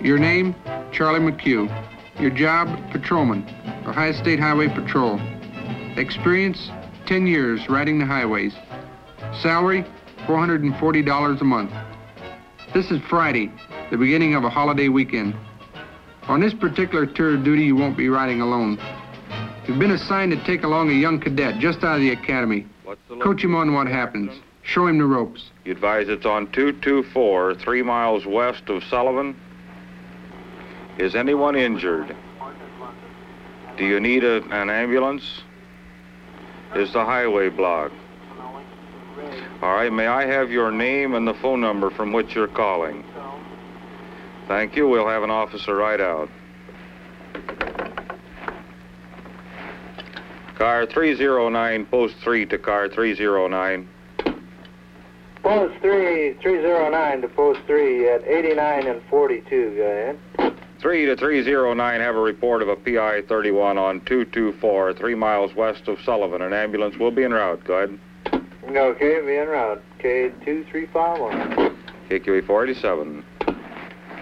Your name, Charlie McHugh. Your job, patrolman, Ohio State Highway Patrol. Experience, 10 years riding the highways. Salary, $440 a month. This is Friday, the beginning of a holiday weekend. On this particular tour of duty, you won't be riding alone. You've been assigned to take along a young cadet just out of the academy. Coach him on what happens. Show him the ropes. You advise it's on 224, 3 miles west of Sullivan. Is anyone injured? Do you need an ambulance? Is the highway blocked? All right, may I have your name and the phone number from which you're calling? Thank you. We'll have an officer right out. Car 309, post 3 to car 309. Post 309 to post 3 at 89 and 42, go ahead. 3 to 309, have a report of a PI 31 on 224, 3 miles west of Sullivan. An ambulance will be en route. Go ahead. Okay, be en route. K2351. KQA 487.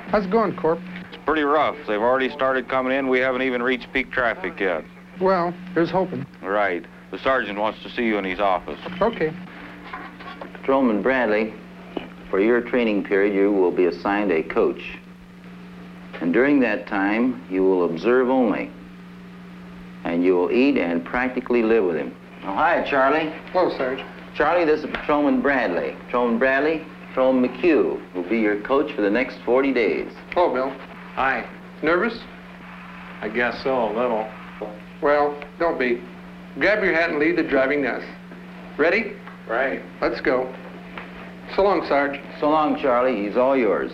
How's it going, Corp? It's pretty rough. They've already started coming in. We haven't even reached peak traffic yet. Well, here's hoping. Right. The sergeant wants to see you in his office. Okay. Patrolman Bradley, for your training period, you will be assigned a coach. And during that time, you will observe only. And you will eat and practically live with him. Oh, hi, Charlie. Hello, Sarge. Charlie, this is Patrolman Bradley. Patrolman Bradley, Patrolman McHugh will be your coach for the next 40 days. Hello, Bill. Hi. Nervous? I guess so, a little. Well, don't be. Grab your hat and leave the driving desk. Ready? Right. Let's go. So long, Sarge. So long, Charlie. He's all yours.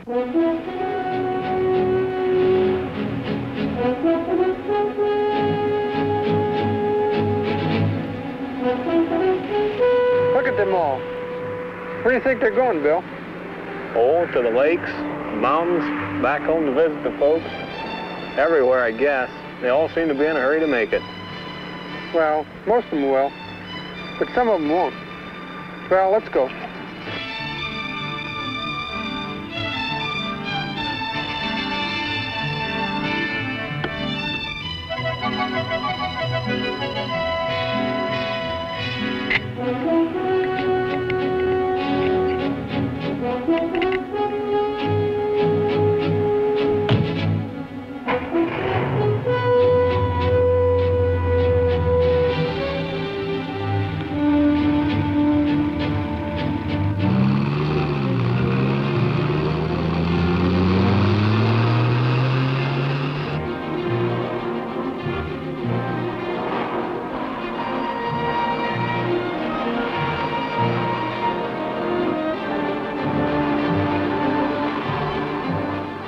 Look at them all. Where do you think they're going, Bill? Oh, to the lakes, mountains, back home to visit the folks. Everywhere, I guess. They all seem to be in a hurry to make it. Well, most of them will, but some of them won't. Well, let's go.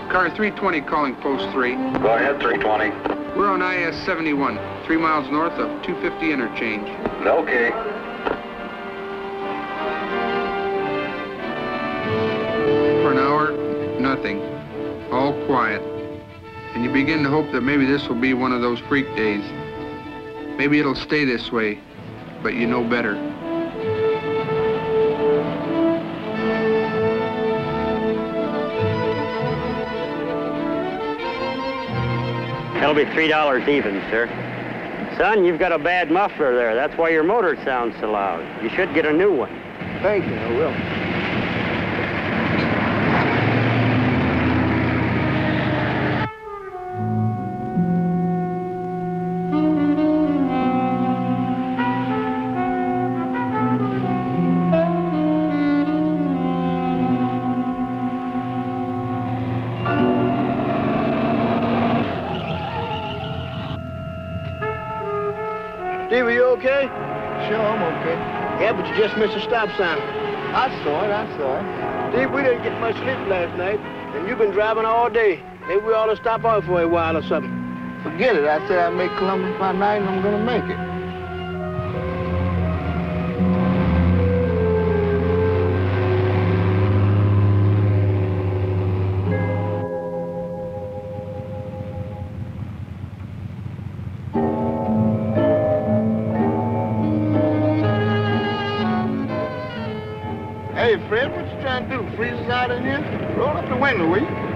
Car 320 calling post 3. Go ahead, 320. We're on IS-71, 3 miles north of 250 interchange. Okay. For an hour, nothing. All quiet. And you begin to hope that maybe this will be one of those freak days. Maybe it'll stay this way, but you know better. That'll be $3 even, sir. Son, you've got a bad muffler there. That's why your motor sounds so loud. You should get a new one. Thank you, I will. Steve, are you okay? Sure, I'm okay. Yeah, but you just missed a stop sign. I saw it. Steve, we didn't get much sleep last night, and you've been driving all day. Maybe we ought to stop off for a while or something. Forget it. I said I'd make Columbus by night, and I'm gonna make it. Hey, Fred, what you trying to do? Freeze us out in here? Roll up the window, will you?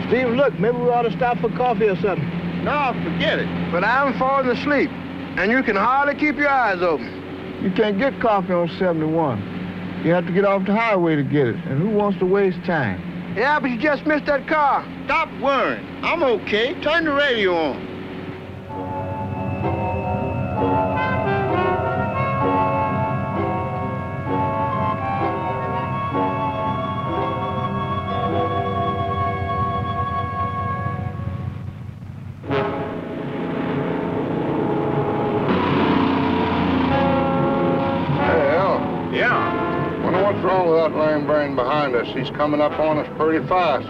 Steve, look, maybe we ought to stop for coffee or something. No, forget it. But I'm falling asleep, and you can hardly keep your eyes open. You can't get coffee on 71. You have to get off the highway to get it, and who wants to waste time? Yeah, but you just missed that car. Stop worrying. I'm okay. Turn the radio on. Yeah. Wonder what's wrong with that lame brain behind us. He's coming up on us pretty fast.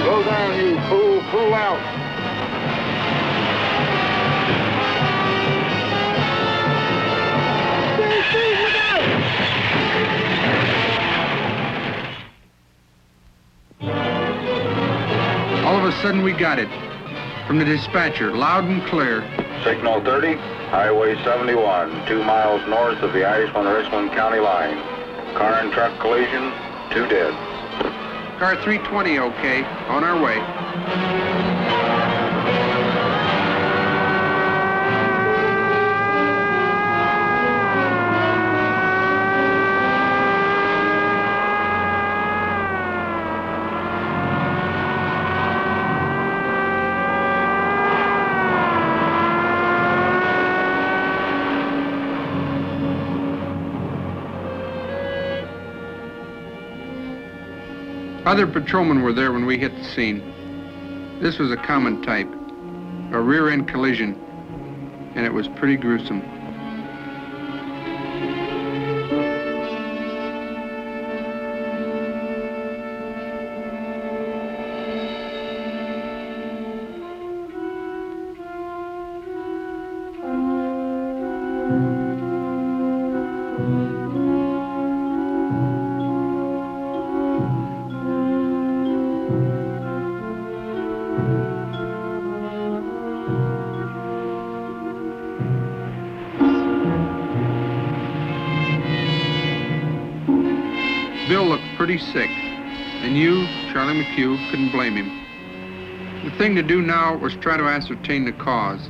Slow down, you fool. Pull out. All of a sudden, we got it. From the dispatcher, loud and clear. Signal 30, Highway 71, 2 miles north of the Ashland-Richland County line. Car and truck collision, 2 dead. Car 320, okay. On our way. Other patrolmen were there when we hit the scene. This was a common type, a rear-end collision, and it was pretty gruesome. Bill looked pretty sick, and you, Charlie McHugh, couldn't blame him. The thing to do now was try to ascertain the cause.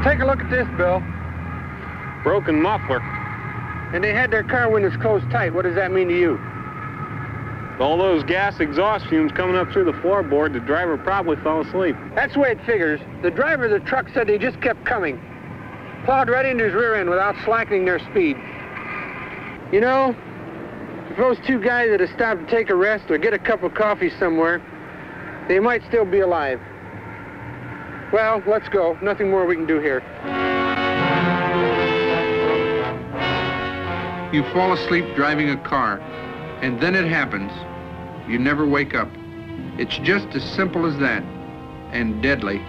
Take a look at this, Bill. Broken muffler. And they had their car windows closed tight. What does that mean to you? All those gas exhaust fumes coming up through the floorboard, the driver probably fell asleep. That's the way it figures. The driver of the truck said they just kept coming. Plowed right into his rear end without slackening their speed. You know, if those two guys had stopped to take a rest or get a cup of coffee somewhere, they might still be alive. Well, let's go. Nothing more we can do here. You fall asleep driving a car, and then it happens. You never wake up. It's just as simple as that, and deadly.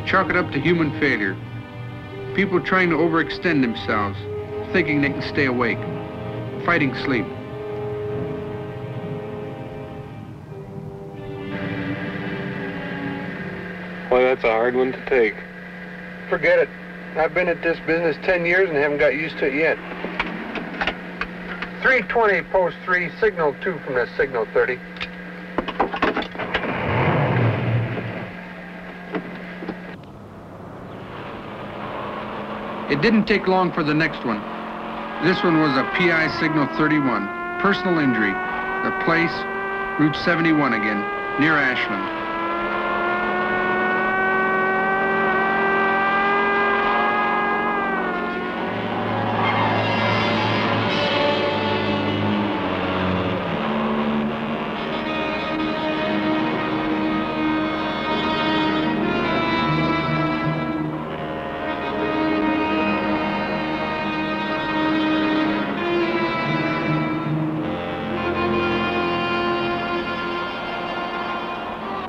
Chalk it up to human failure. People trying to overextend themselves, thinking they can stay awake, fighting sleep. Boy, that's a hard one to take. Forget it. I've been at this business 10 years and haven't got used to it yet. 320, post 3, signal 2 from that signal 30. It didn't take long for the next one. This one was a PI signal 31, personal injury. The place, Route 71 again, near Ashland.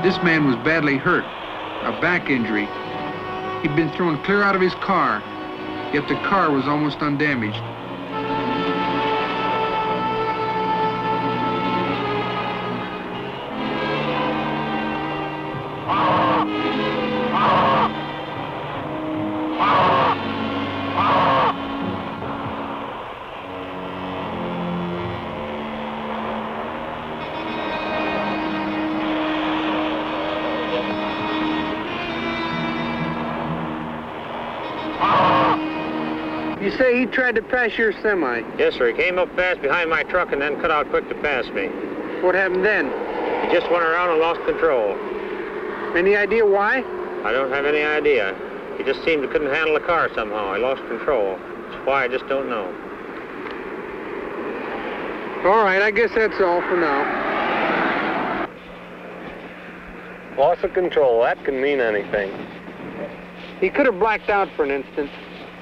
This man was badly hurt, a back injury. He'd been thrown clear out of his car, yet the car was almost undamaged. You say he tried to pass your semi. Yes, sir. He came up fast behind my truck and then cut out quick to pass me. What happened then? He just went around and lost control. Any idea why? I don't have any idea. He just seemed to couldn't handle the car somehow. He lost control. That's why I just don't know. All right, I guess that's all for now. Loss of control, that can mean anything. He could have blacked out for an instant.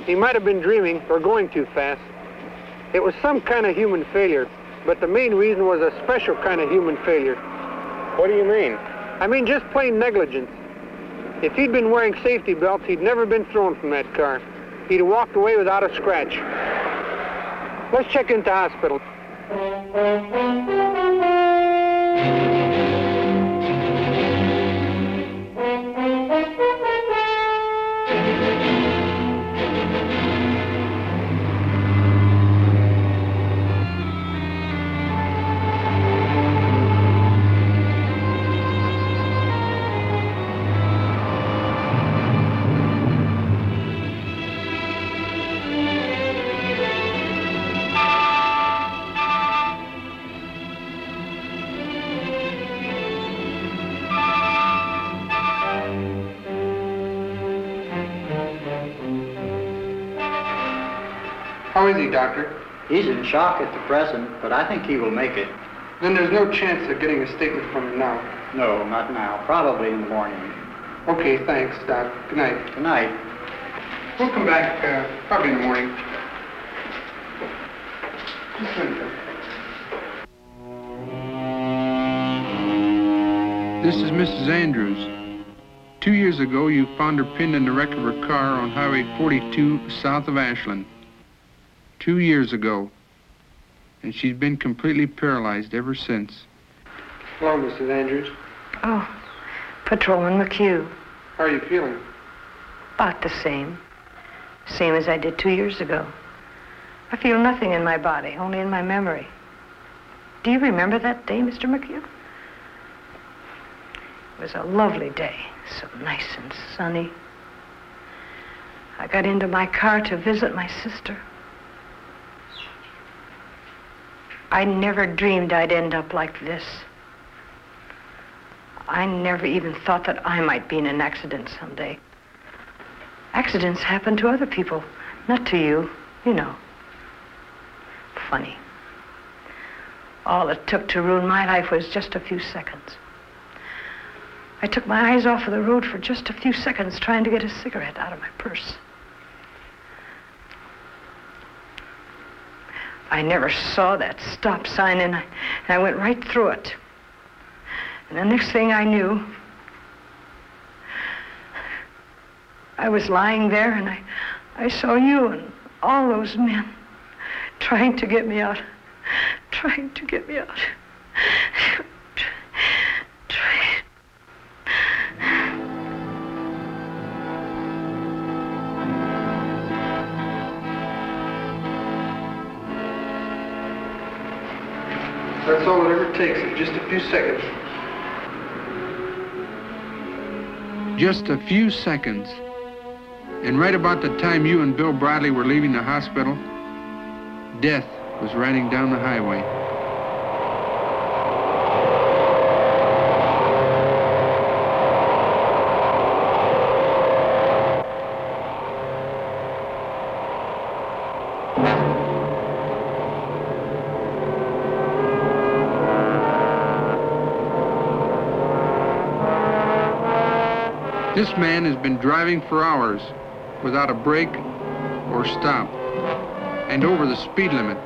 He might have been dreaming or going too fast. It was some kind of human failure, but the main reason was a special kind of human failure. What do you mean? I mean just plain negligence. If he'd been wearing safety belts, he'd never been thrown from that car. He'd have walked away without a scratch. Let's check into hospital. How is he, Doctor? He's in shock at the present, but I think he will make it. Then there's no chance of getting a statement from him now. No, not now. Probably in the morning. Okay, thanks, Doc. Good night. Good night. We'll come back probably in the morning. Just a minute. This is Mrs. Andrews. 2 years ago, you found her pinned in the wreck of her car on Highway 42 south of Ashland. 2 years ago. And she's been completely paralyzed ever since. Hello, Mrs. Andrews. Oh, Patrolman McHugh. How are you feeling? About the same. Same as I did 2 years ago. I feel nothing in my body, only in my memory. Do you remember that day, Mr. McHugh? It was a lovely day, so nice and sunny. I got into my car to visit my sister. I never dreamed I'd end up like this. I never even thought that I might be in an accident someday. Accidents happen to other people, not to you, you know. Funny. All it took to ruin my life was just a few seconds. I took my eyes off of the road for just a few seconds trying to get a cigarette out of my purse. I never saw that stop sign, and I went right through it. And the next thing I knew, I was lying there, and I saw you and all those men trying to get me out. Trying to get me out. That's all it ever takes, just a few seconds. Just a few seconds. And right about the time you and Bill Bradley were leaving the hospital, death was riding down the highway. This man has been driving for hours without a break or stop, and over the speed limit.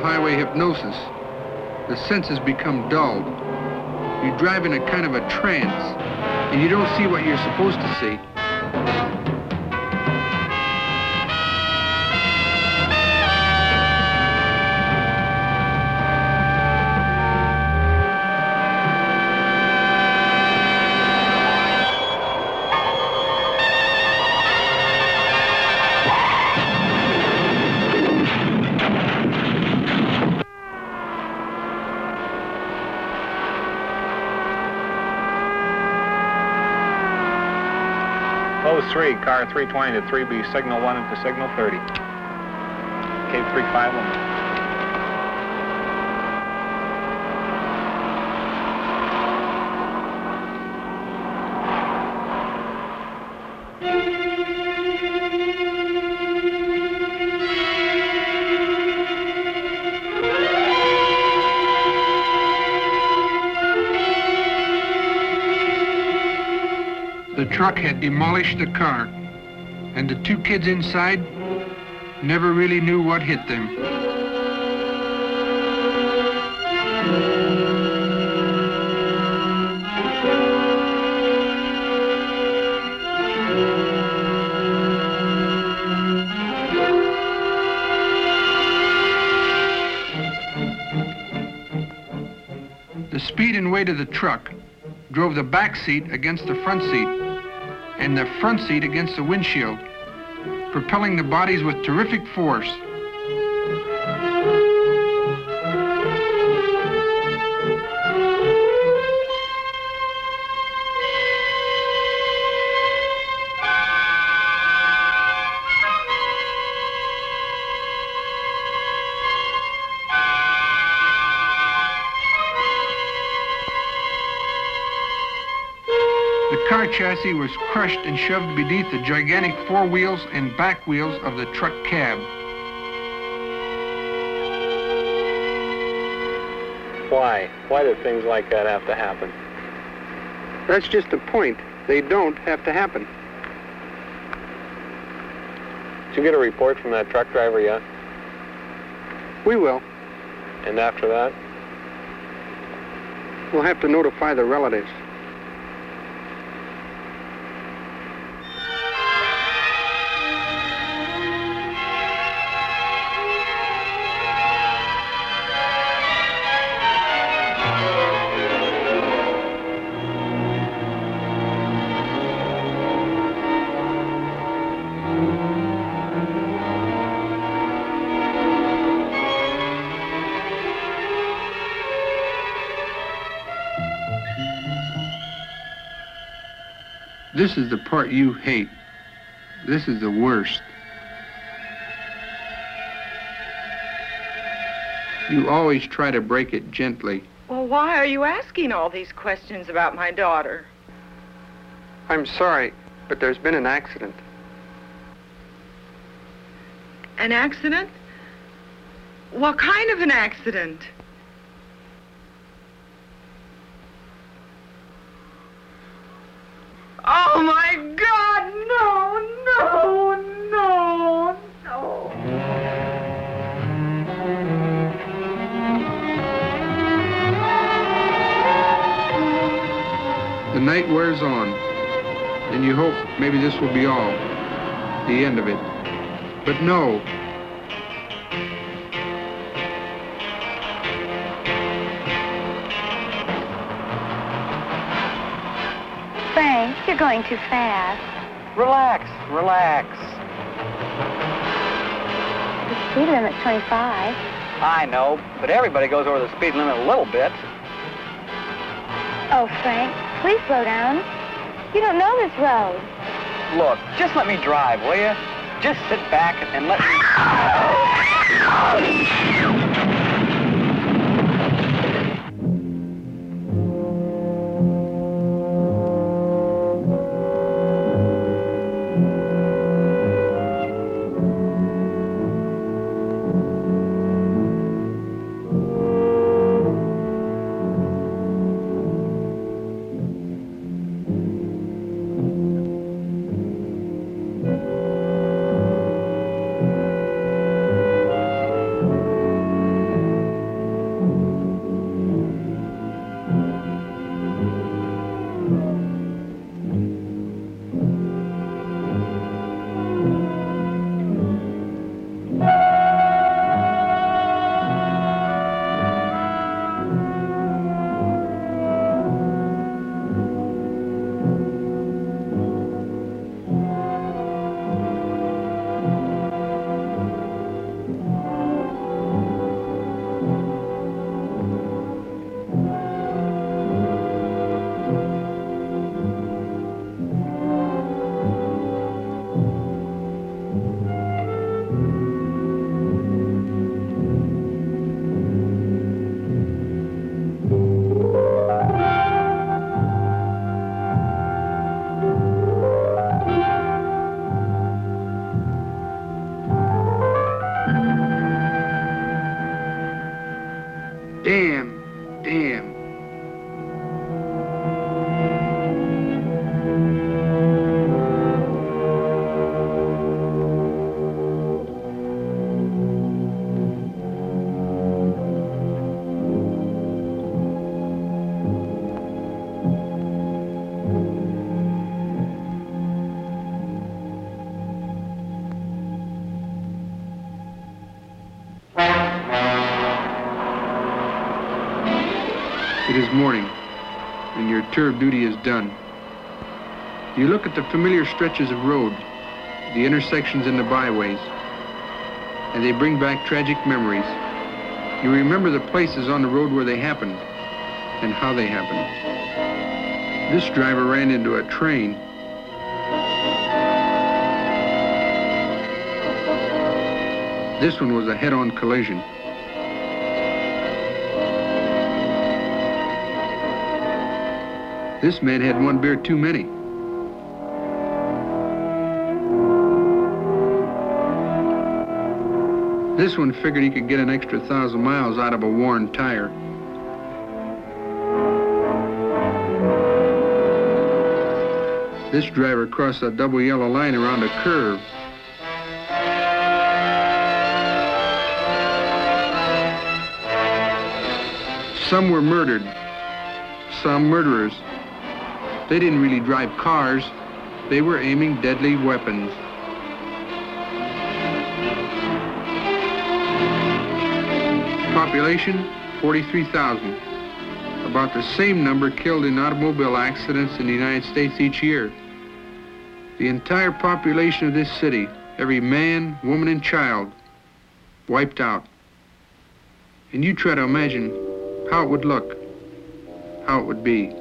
Highway hypnosis. The senses become dulled. You drive in a kind of a trance, and you don't see what you're supposed to see. Post 3, car 320 to 3B, signal 1 into signal 30. Cape 351. The truck had demolished the car, and the two kids inside never really knew what hit them. The speed and weight of the truck drove the back seat against the front seat, and the front seat against the windshield, propelling the bodies with terrific force. The car chassis was crushed and shoved beneath the gigantic fore wheels and back wheels of the truck cab. Why? Why do things like that have to happen? That's just the point. They don't have to happen. Did you get a report from that truck driver yet? We will. And after that? We'll have to notify the relatives. This is the part you hate. This is the worst. You always try to break it gently. Well, why are you asking all these questions about my daughter? I'm sorry, but there's been an accident. An accident? What kind of an accident? Oh, my God, no, no, no, no. The night wears on, and you hope maybe this will be all, the end of it. But no. Frank, you're going too fast. Relax, relax. The speed limit's 25. I know, but everybody goes over the speed limit a little bit. Oh, Frank, please slow down. You don't know this road. Look, just let me drive, will you? Just sit back and let Damn. It is morning, and your tour of duty is done. You look at the familiar stretches of road, the intersections and the byways, and they bring back tragic memories. You remember the places on the road where they happened, and how they happened. This driver ran into a train. This one was a head-on collision. This man had one beer too many. This one figured he could get an extra 1,000 miles out of a worn tire. This driver crossed a double yellow line around a curve. Some were murdered, some murderers. They didn't really drive cars, they were aiming deadly weapons. Population, 43,000. About the same number killed in automobile accidents in the United States each year. The entire population of this city, every man, woman, and child, wiped out. And you try to imagine how it would look, how it would be.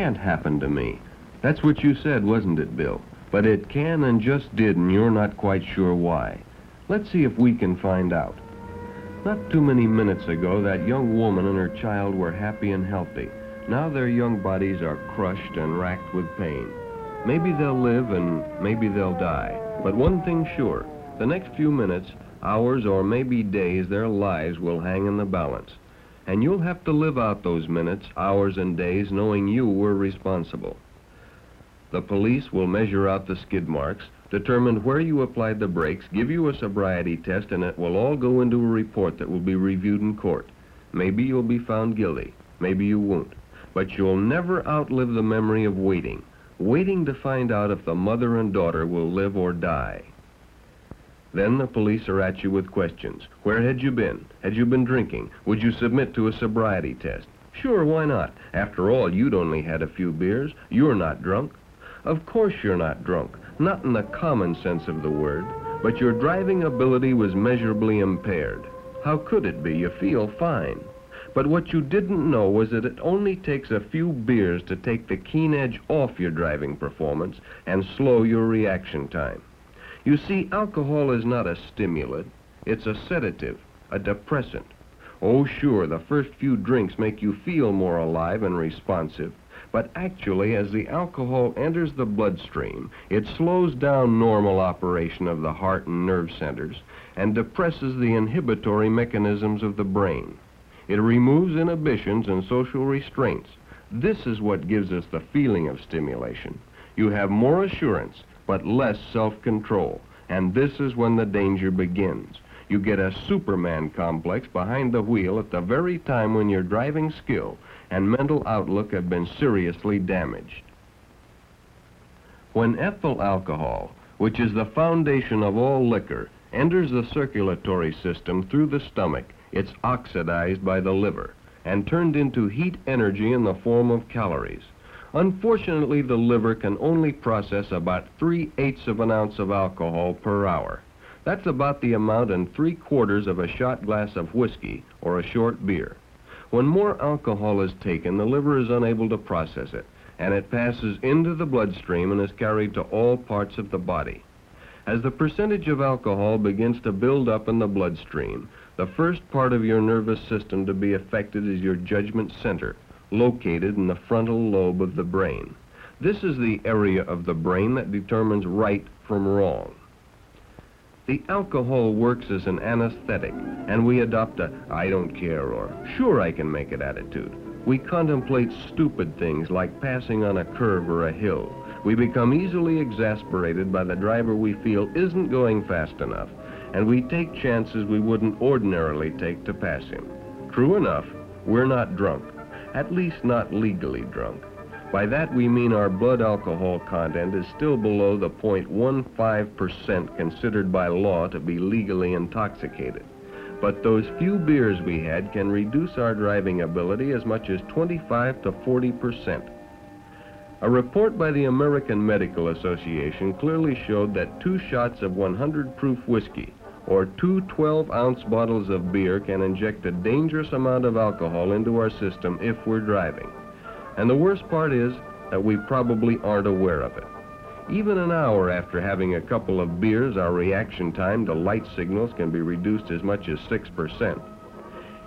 can't happen to me. That's what you said, wasn't it, Bill? But it can and just did, and you're not quite sure why. Let's see if we can find out. Not too many minutes ago, that young woman and her child were happy and healthy. Now their young bodies are crushed and racked with pain. Maybe they'll live and maybe they'll die. But one thing's sure, the next few minutes, hours, or maybe days, their lives will hang in the balance. And you'll have to live out those minutes, hours, and days knowing you were responsible. The police will measure out the skid marks, determine where you applied the brakes, give you a sobriety test, and it will all go into a report that will be reviewed in court. Maybe you'll be found guilty, maybe you won't. But you'll never outlive the memory of waiting to find out if the mother and daughter will live or die. Then the police are at you with questions. Where had you been? Had you been drinking? Would you submit to a sobriety test? Sure, why not? After all, you'd only had a few beers. You're not drunk. Of course you're not drunk, not in the common sense of the word, but your driving ability was measurably impaired. How could it be? You feel fine. But what you didn't know was that it only takes a few beers to take the keen edge off your driving performance and slow your reaction time. You see, alcohol is not a stimulant, it's a sedative, a depressant. Oh, sure, the first few drinks make you feel more alive and responsive, but actually, as the alcohol enters the bloodstream, it slows down normal operation of the heart and nerve centers and depresses the inhibitory mechanisms of the brain. It removes inhibitions and social restraints. This is what gives us the feeling of stimulation. You have more assurance, but less self-control, and this is when the danger begins. You get a Superman complex behind the wheel at the very time when your driving skill and mental outlook have been seriously damaged. When ethyl alcohol, which is the foundation of all liquor, enters the circulatory system through the stomach, it's oxidized by the liver and turned into heat energy in the form of calories. Unfortunately, the liver can only process about 3/8 of an ounce of alcohol per hour. That's about the amount in 3/4 of a shot glass of whiskey or a short beer. When more alcohol is taken, the liver is unable to process it, and it passes into the bloodstream and is carried to all parts of the body. As the percentage of alcohol begins to build up in the bloodstream, the first part of your nervous system to be affected is your judgment center, located in the frontal lobe of the brain. This is the area of the brain that determines right from wrong. The alcohol works as an anesthetic, and we adopt a "I don't care" or "sure I can make it" attitude. We contemplate stupid things like passing on a curve or a hill. We become easily exasperated by the driver we feel isn't going fast enough, and we take chances we wouldn't ordinarily take to pass him. True enough, we're not drunk, at least not legally drunk. By that we mean our blood alcohol content is still below the 0.15% considered by law to be legally intoxicated. But those few beers we had can reduce our driving ability as much as 25 to 40%. A report by the American Medical Association clearly showed that 2 shots of 100 proof whiskey or 2 12-ounce bottles of beer can inject a dangerous amount of alcohol into our system if we're driving. And the worst part is that we probably aren't aware of it. Even an hour after having a couple of beers, our reaction time to light signals can be reduced as much as 6%.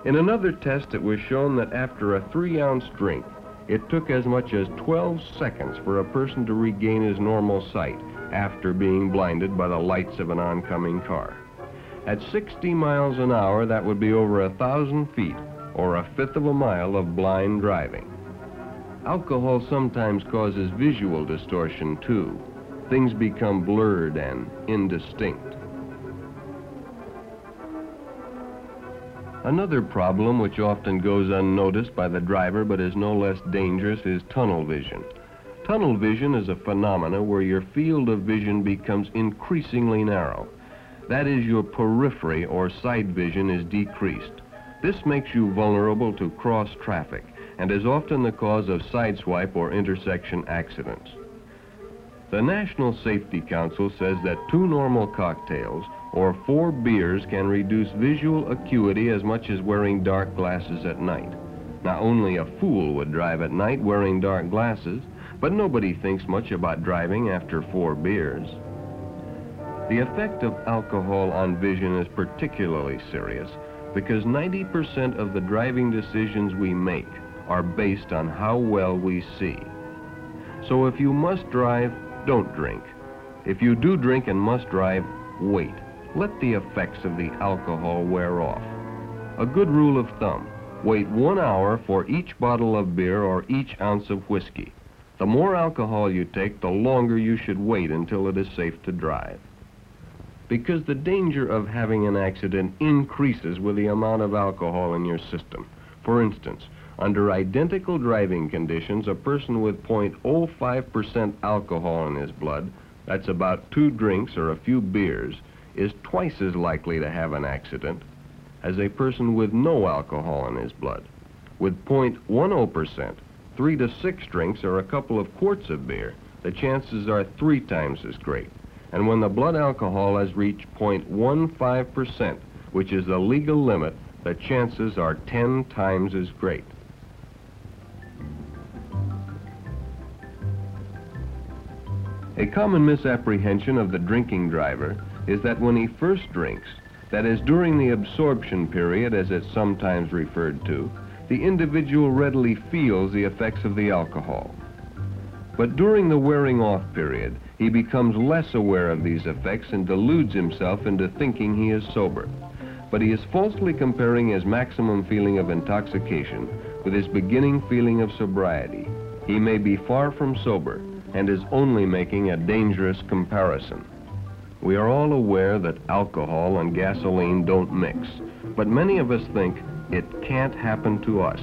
In another test, it was shown that after a 3-ounce drink, it took as much as 12 seconds for a person to regain his normal sight after being blinded by the lights of an oncoming car. At 60 miles an hour, that would be over 1,000 feet, or 1/5 of a mile of blind driving. Alcohol sometimes causes visual distortion, too. Things become blurred and indistinct. Another problem which often goes unnoticed by the driver but is no less dangerous is tunnel vision. Tunnel vision is a phenomenon where your field of vision becomes increasingly narrow. That is, your periphery or side vision is decreased. This makes you vulnerable to cross traffic and is often the cause of sideswipe or intersection accidents. The National Safety Council says that 2 normal cocktails or 4 beers can reduce visual acuity as much as wearing dark glasses at night. Now, only a fool would drive at night wearing dark glasses, but nobody thinks much about driving after 4 beers. The effect of alcohol on vision is particularly serious because 90% of the driving decisions we make are based on how well we see. So if you must drive, don't drink. If you do drink and must drive, wait. Let the effects of the alcohol wear off. A good rule of thumb: wait 1 hour for each bottle of beer or each ounce of whiskey. The more alcohol you take, the longer you should wait until it is safe to drive. Because the danger of having an accident increases with the amount of alcohol in your system. For instance, under identical driving conditions, a person with 0.05% alcohol in his blood, that's about 2 drinks or a few beers, is twice as likely to have an accident as a person with no alcohol in his blood. With 0.10%, 3 to 6 drinks or a couple of quarts of beer, the chances are 3 times as great. And when the blood alcohol has reached 0.15%, which is the legal limit, the chances are 10 times as great. A common misapprehension of the drinking driver is that when he first drinks, that is, during the absorption period, as it's sometimes referred to, the individual readily feels the effects of the alcohol. But during the wearing off period, he becomes less aware of these effects and deludes himself into thinking he is sober. But he is falsely comparing his maximum feeling of intoxication with his beginning feeling of sobriety. He may be far from sober and is only making a dangerous comparison. We are all aware that alcohol and gasoline don't mix, but many of us think it can't happen to us.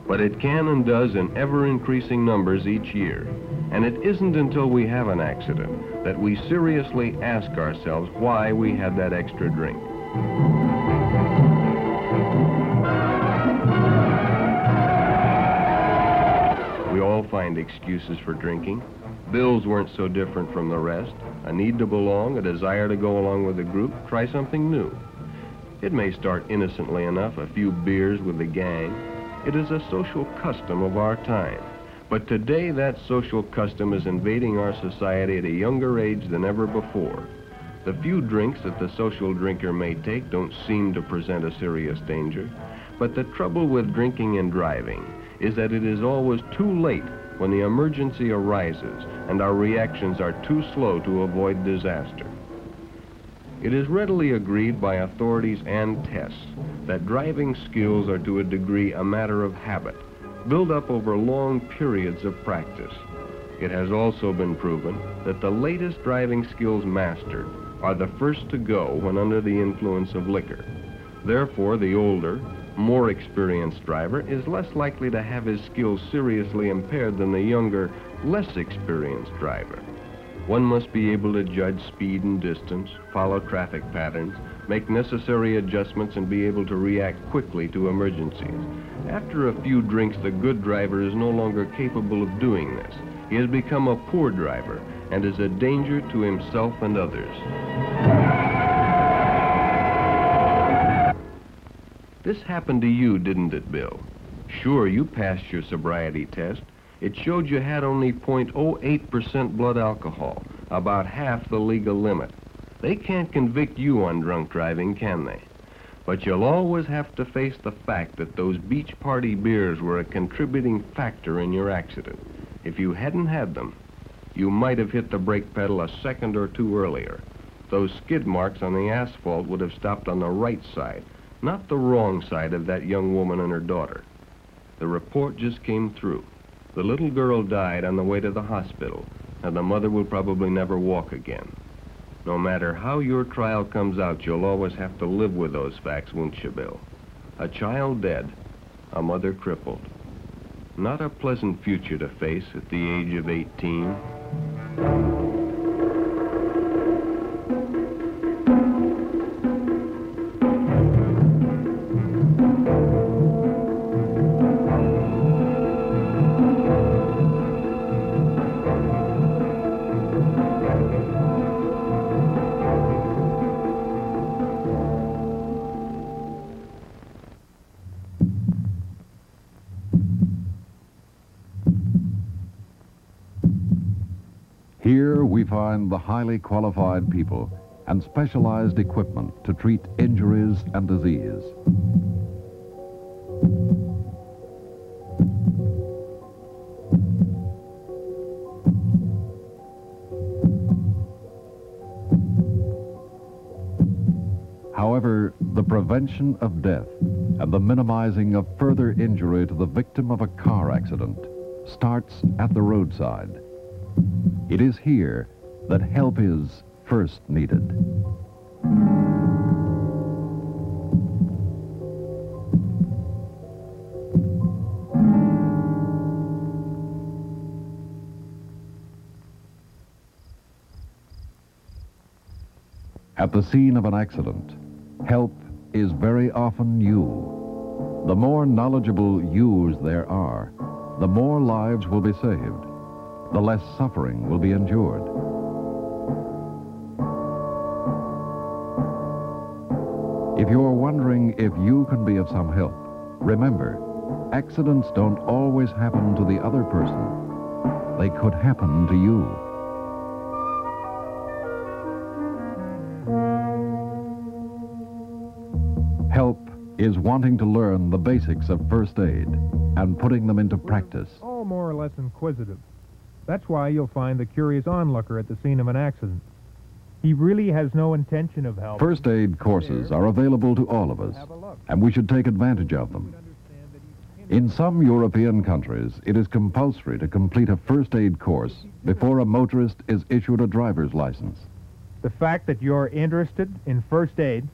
But it can and does in ever-increasing numbers each year. And it isn't until we have an accident that we seriously ask ourselves why we had that extra drink. We all find excuses for drinking. Bills weren't so different from the rest. A need to belong, a desire to go along with the group, try something new. It may start innocently enough, a few beers with the gang. It is a social custom of our time. But today that social custom is invading our society at a younger age than ever before. The few drinks that the social drinker may take don't seem to present a serious danger. But the trouble with drinking and driving is that it is always too late when the emergency arises and our reactions are too slow to avoid disaster. It is readily agreed by authorities and tests that driving skills are to a degree a matter of habit, built up over long periods of practice. It has also been proven that the latest driving skills mastered are the first to go when under the influence of liquor. Therefore, the older, more experienced driver is less likely to have his skills seriously impaired than the younger, less experienced driver. One must be able to judge speed and distance, follow traffic patterns, make necessary adjustments, and be able to react quickly to emergencies. After a few drinks, the good driver is no longer capable of doing this. He has become a poor driver and is a danger to himself and others. This happened to you, didn't it, Bill? Sure, you passed your sobriety test. It showed you had only 0.08% blood alcohol, about half the legal limit. They can't convict you on drunk driving, can they? But you'll always have to face the fact that those beach party beers were a contributing factor in your accident. If you hadn't had them, you might have hit the brake pedal a second or two earlier. Those skid marks on the asphalt would have stopped on the right side, not the wrong side of that young woman and her daughter. The report just came through. The little girl died on the way to the hospital, and the mother will probably never walk again. No matter how your trial comes out, you'll always have to live with those facts, won't you, Bill? A child dead, a mother crippled. Not a pleasant future to face at the age of 18. Here we find the highly qualified people and specialized equipment to treat injuries and disease. However, the prevention of death and the minimizing of further injury to the victim of a car accident starts at the roadside. It is here that help is first needed. At the scene of an accident, help is very often you. The more knowledgeable yous there are, the more lives will be saved, the less suffering will be endured. If you're wondering if you can be of some help, remember, accidents don't always happen to the other person. They could happen to you. Help is wanting to learn the basics of first aid and putting them into practice. All more or less inquisitive. That's why you'll find the curious onlooker at the scene of an accident. He really has no intention of helping. First aid courses are available to all of us, and we should take advantage of them. In some European countries, it is compulsory to complete a first aid course before a motorist is issued a driver's license. The fact that you're interested in first aid,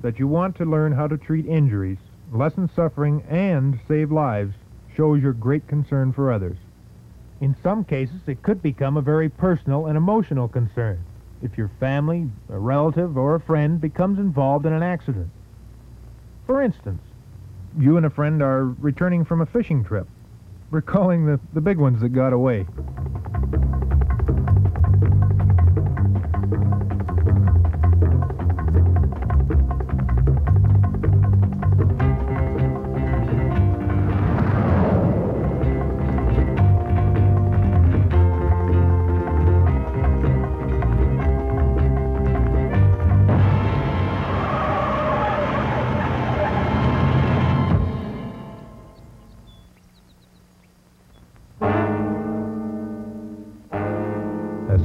that you want to learn how to treat injuries, lessen suffering, and save lives, shows your great concern for others. In some cases, it could become a very personal and emotional concern if your family, a relative, or a friend becomes involved in an accident. For instance, you and a friend are returning from a fishing trip, recalling the big ones that got away.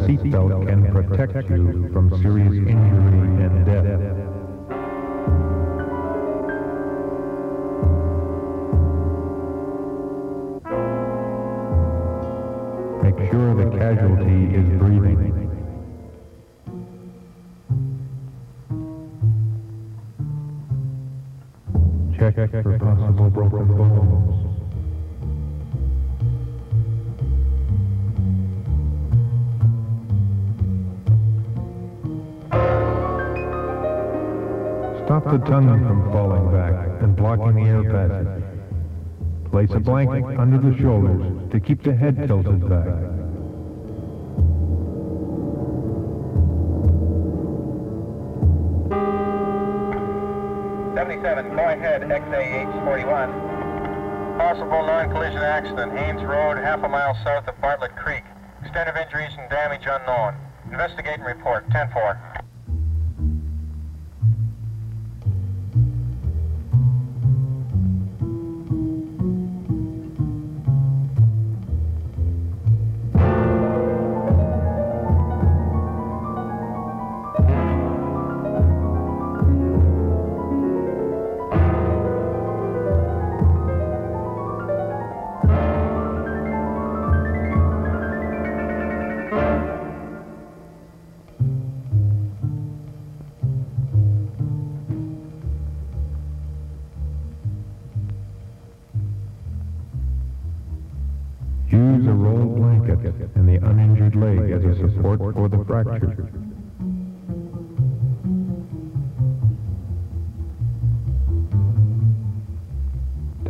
Seatbelt can protect you from serious injury and death. Make sure the casualty is breathing. Check for possible broken bones. Stop the tongue from falling back and blocking the air passage. Place a blanket under the shoulders to keep the head tilted back. Go ahead, XAH 41. Possible non-collision accident, Ames Road, half a mile south of Bartlett Creek. Extent of injuries and damage unknown. Investigate and report, 10-4. Use a rolled blanket and the uninjured leg as a support for the fracture.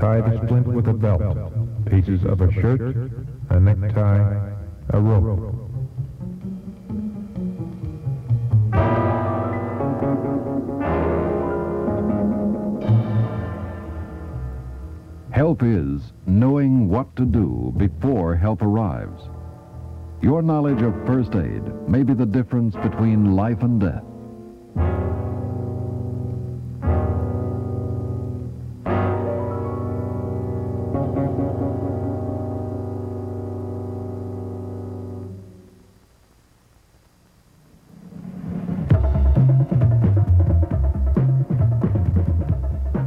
Tie the splint with a belt, pieces of a shirt, a necktie, a rope. Help is knowing what to do before help arrives. Your knowledge of first aid may be the difference between life and death.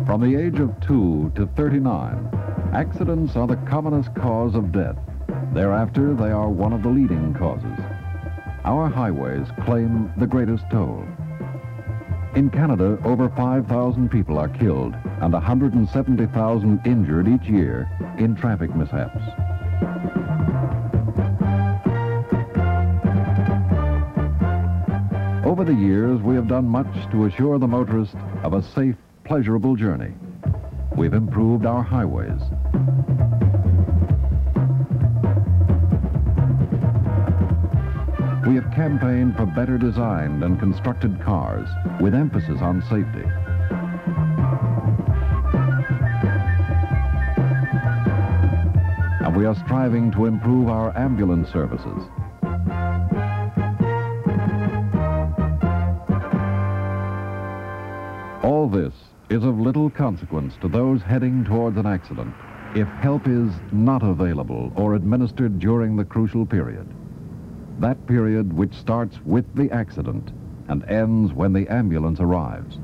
From the age of 2 to 39, accidents are the commonest cause of death. Thereafter, they are one of the leading causes. Our highways claim the greatest toll. In Canada, over 5,000 people are killed and 170,000 injured each year in traffic mishaps. Over the years, we have done much to assure the motorist of a safe, pleasurable journey. We've improved our highways. We have campaigned for better designed and constructed cars with emphasis on safety. And we are striving to improve our ambulance services. All this is of little consequence to those heading towards an accident if help is not available or administered during the crucial period. That period which starts with the accident and ends when the ambulance arrives.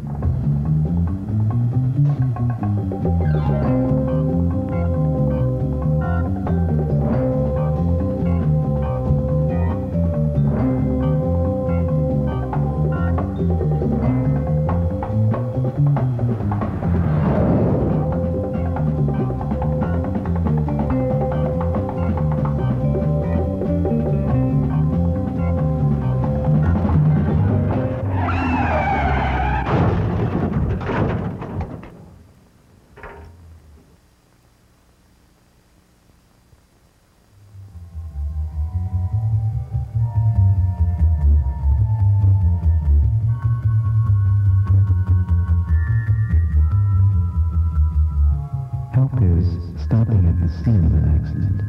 Help is stopping at the scene of an accident,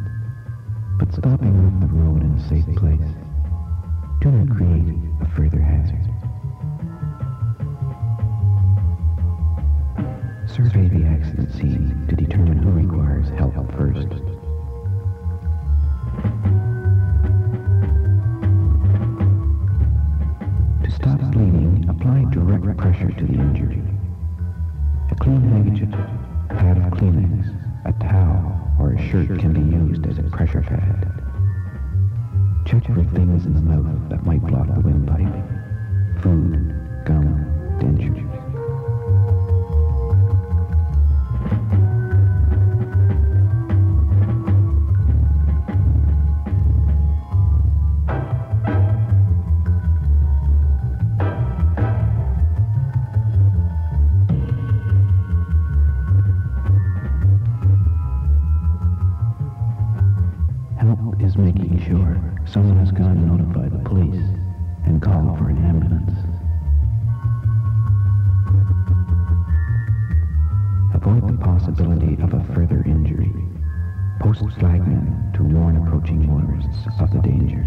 but stopping off the road in a safe place. Do not create a further hazard. Survey the accident scene to determine who requires help first. To stop bleeding, apply direct pressure to the injury. A clean handkerchief, pad of Kleenex, a towel, or a shirt can be used as a pressure pad. Check for things in the mouth that might block the windpipe. Food, gum, dentures. Help is making sure someone has gone to notify the police and call for an ambulance. Avoid the possibility of a further injury. Post flagmen to warn approaching motorists of the danger.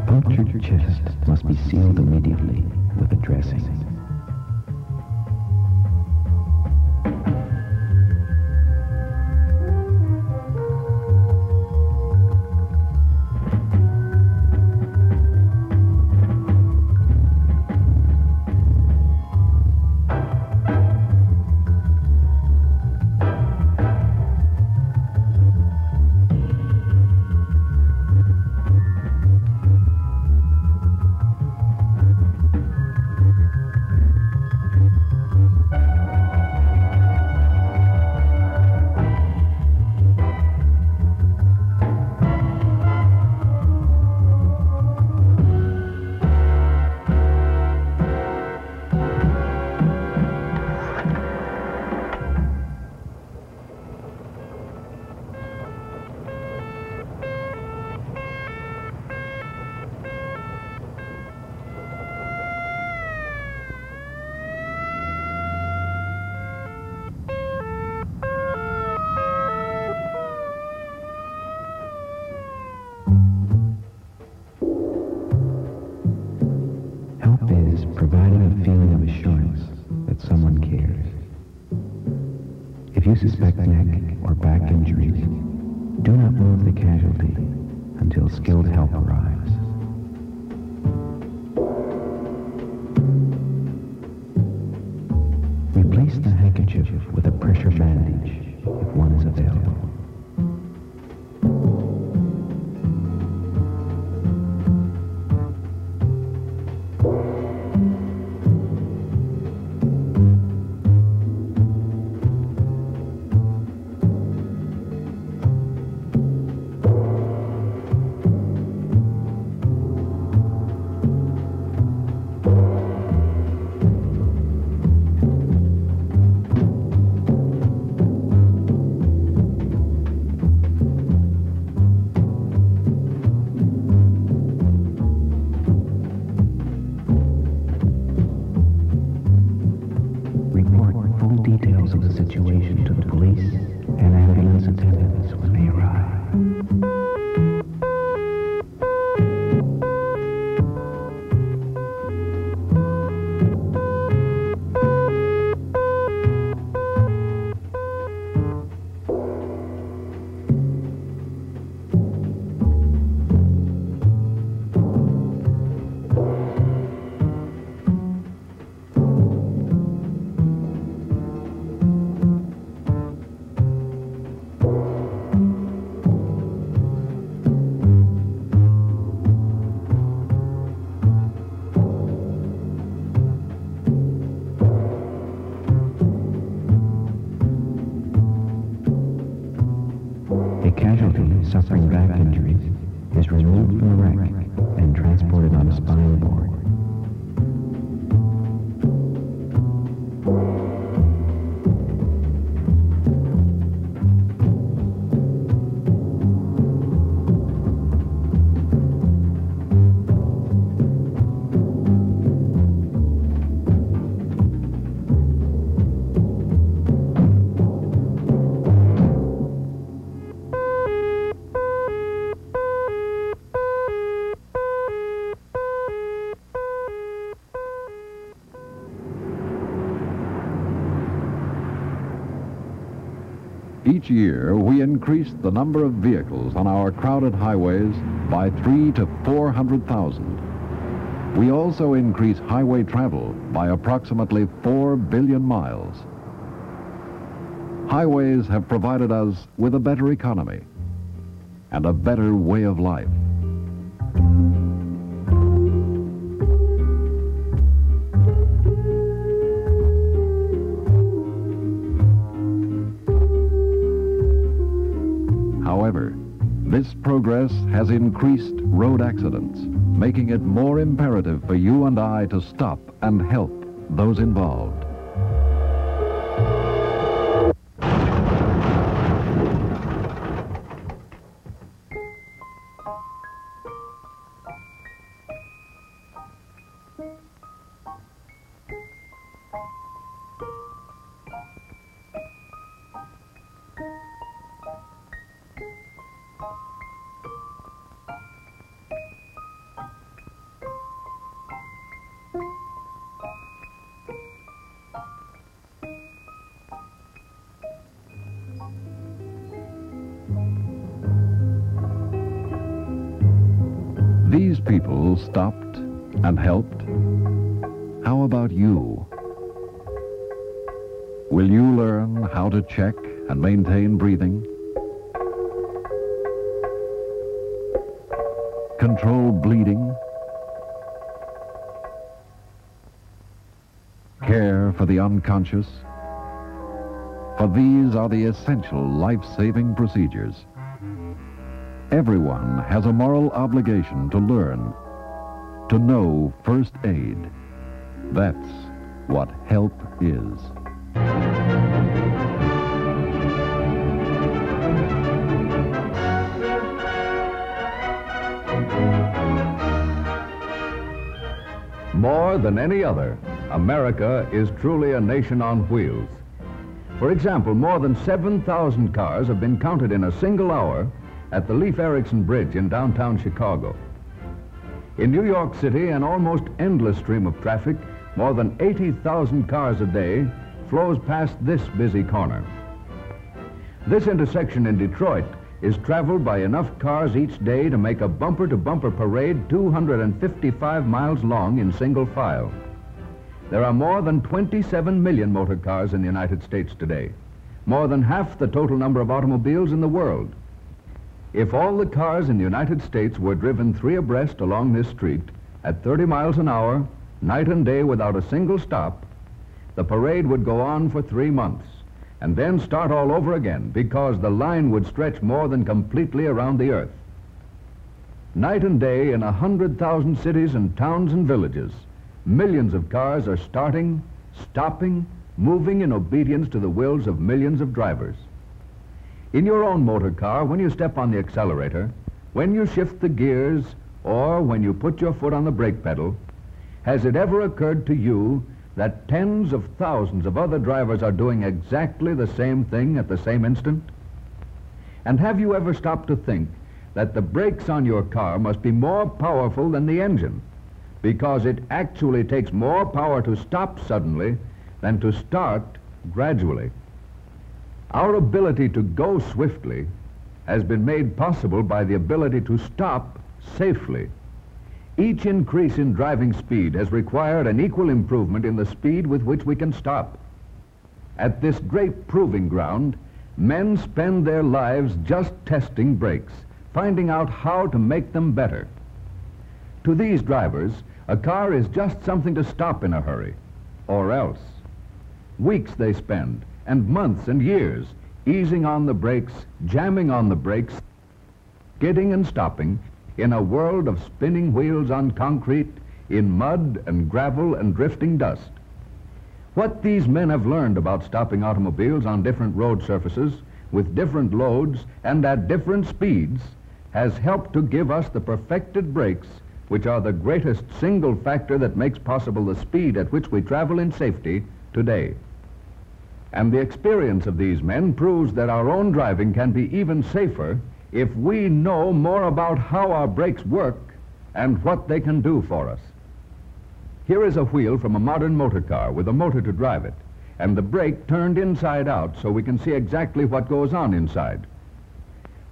Punctured chest must be sealed immediately with a dressing. suspect neck or back injuries, do not move the casualty until skilled help arrives. Replace the handkerchief with a pressure bandage if one is available. Details of the situation to the police and ambulance attendants when they arrive. Suffering back injuries is removed from the wreck and transported on a spine board. Each year, we increase the number of vehicles on our crowded highways by 300,000 to 400,000. We also increase highway travel by approximately 4 billion miles. Highways have provided us with a better economy and a better way of life. However, this progress has increased road accidents, making it more imperative for you and I to stop and help those involved. These people stopped and helped. How about you? Will you learn how to check and maintain breathing? Control bleeding? Care for the unconscious? For these are the essential life-saving procedures. Everyone has a moral obligation to learn, to know first aid. That's what help is. More than any other, America is truly a nation on wheels. For example, more than 7,000 cars have been counted in a single hour at the Leif Erikson Bridge in downtown Chicago. In New York City, an almost endless stream of traffic, more than 80,000 cars a day, flows past this busy corner. This intersection in Detroit is traveled by enough cars each day to make a bumper-to-bumper parade 255 miles long in single file. There are more than 27 million motor cars in the United States today, more than half the total number of automobiles in the world. If all the cars in the United States were driven 3 abreast along this street at 30 miles an hour, night and day without a single stop, the parade would go on for 3 months and then start all over again because the line would stretch more than completely around the earth. Night and day in 100,000 cities and towns and villages, millions of cars are starting, stopping, moving in obedience to the wills of millions of drivers. In your own motor car, when you step on the accelerator, when you shift the gears, or when you put your foot on the brake pedal, has it ever occurred to you that tens of thousands of other drivers are doing exactly the same thing at the same instant? And have you ever stopped to think that the brakes on your car must be more powerful than the engine, because it actually takes more power to stop suddenly than to start gradually? Our ability to go swiftly has been made possible by the ability to stop safely. Each increase in driving speed has required an equal improvement in the speed with which we can stop. At this great proving ground, men spend their lives just testing brakes, finding out how to make them better. To these drivers, a car is just something to stop in a hurry, or else. Weeks they spend, and months and years, easing on the brakes, jamming on the brakes, skidding and stopping in a world of spinning wheels on concrete, in mud and gravel and drifting dust. What these men have learned about stopping automobiles on different road surfaces, with different loads and at different speeds, has helped to give us the perfected brakes, which are the greatest single factor that makes possible the speed at which we travel in safety today. And the experience of these men proves that our own driving can be even safer if we know more about how our brakes work and what they can do for us. Here is a wheel from a modern motor car with a motor to drive it, and the brake turned inside out so we can see exactly what goes on inside.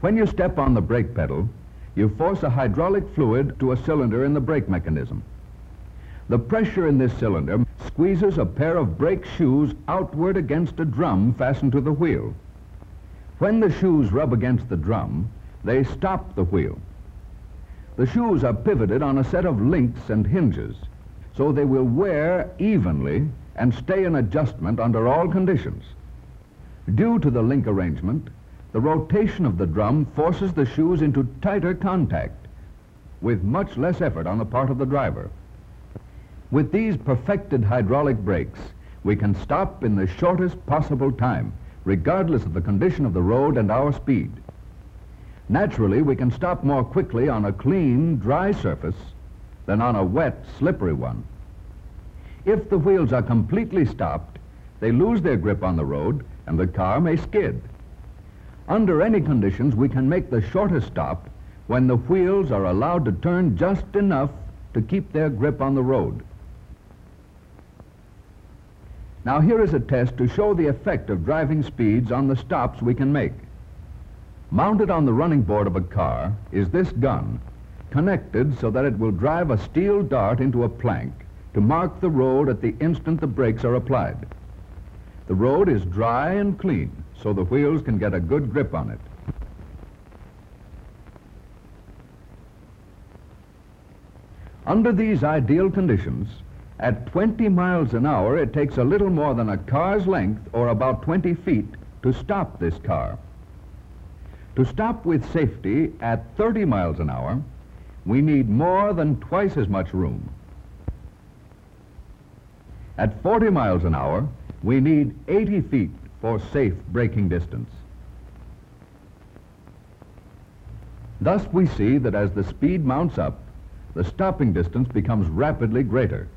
When you step on the brake pedal, you force a hydraulic fluid to a cylinder in the brake mechanism. The pressure in this cylinder squeezes a pair of brake shoes outward against a drum fastened to the wheel. When the shoes rub against the drum, they stop the wheel. The shoes are pivoted on a set of links and hinges, so they will wear evenly and stay in adjustment under all conditions. Due to the link arrangement, the rotation of the drum forces the shoes into tighter contact, with much less effort on the part of the driver. With these perfected hydraulic brakes, we can stop in the shortest possible time, regardless of the condition of the road and our speed. Naturally, we can stop more quickly on a clean, dry surface than on a wet, slippery one. If the wheels are completely stopped, they lose their grip on the road and the car may skid. Under any conditions, we can make the shortest stop when the wheels are allowed to turn just enough to keep their grip on the road. Now here is a test to show the effect of driving speeds on the stops we can make. Mounted on the running board of a car is this gun, connected so that it will drive a steel dart into a plank to mark the road at the instant the brakes are applied. The road is dry and clean, so the wheels can get a good grip on it. Under these ideal conditions, at 20 miles an hour, it takes a little more than a car's length, or about 20 feet, to stop this car. To stop with safety at 30 miles an hour, we need more than twice as much room. At 40 miles an hour, we need 80 feet for safe braking distance. Thus we see that as the speed mounts up, the stopping distance becomes rapidly greater.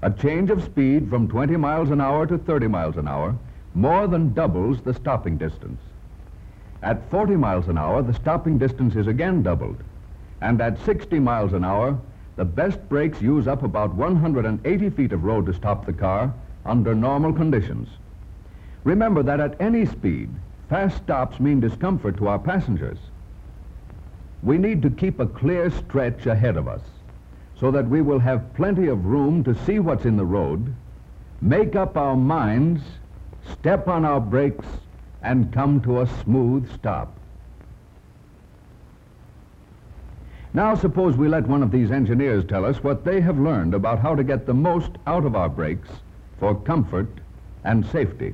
A change of speed from 20 miles an hour to 30 miles an hour more than doubles the stopping distance. At 40 miles an hour, the stopping distance is again doubled. And at 60 miles an hour, the best brakes use up about 180 feet of road to stop the car under normal conditions. Remember that at any speed, Fast stops mean discomfort to our passengers. We need to keep a clear stretch ahead of us so that we will have plenty of room to see what's in the road, make up our minds, step on our brakes, and come to a smooth stop. Now suppose we let one of these engineers tell us what they have learned about how to get the most out of our brakes for comfort and safety.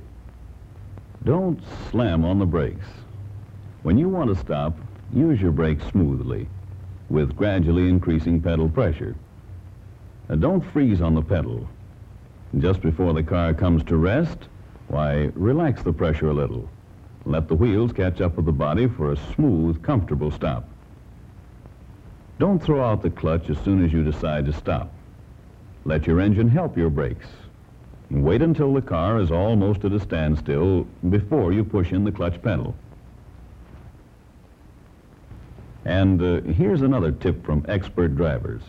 Don't slam on the brakes. When you want to stop, use your brakes smoothly, with gradually increasing pedal pressure. Now, don't freeze on the pedal. Just before the car comes to rest, why, relax the pressure a little. Let the wheels catch up with the body for a smooth, comfortable stop. Don't throw out the clutch as soon as you decide to stop. Let your engine help your brakes. Wait until the car is almost at a standstill before you push in the clutch pedal. And here's another tip from expert drivers.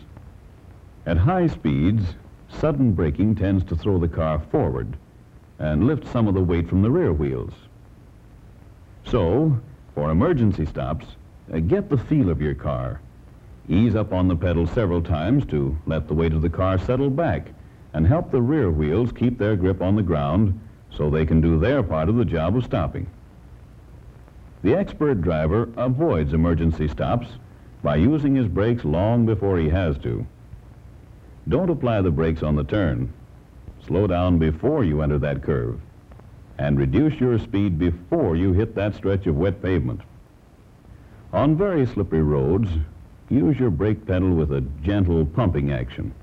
At high speeds, sudden braking tends to throw the car forward and lift some of the weight from the rear wheels. So, for emergency stops, get the feel of your car. Ease up on the pedal several times to let the weight of the car settle back and help the rear wheels keep their grip on the ground so they can do their part of the job of stopping. The expert driver avoids emergency stops by using his brakes long before he has to. Don't apply the brakes on the turn. Slow down before you enter that curve, and reduce your speed before you hit that stretch of wet pavement. On very slippery roads, use your brake pedal with a gentle pumping action.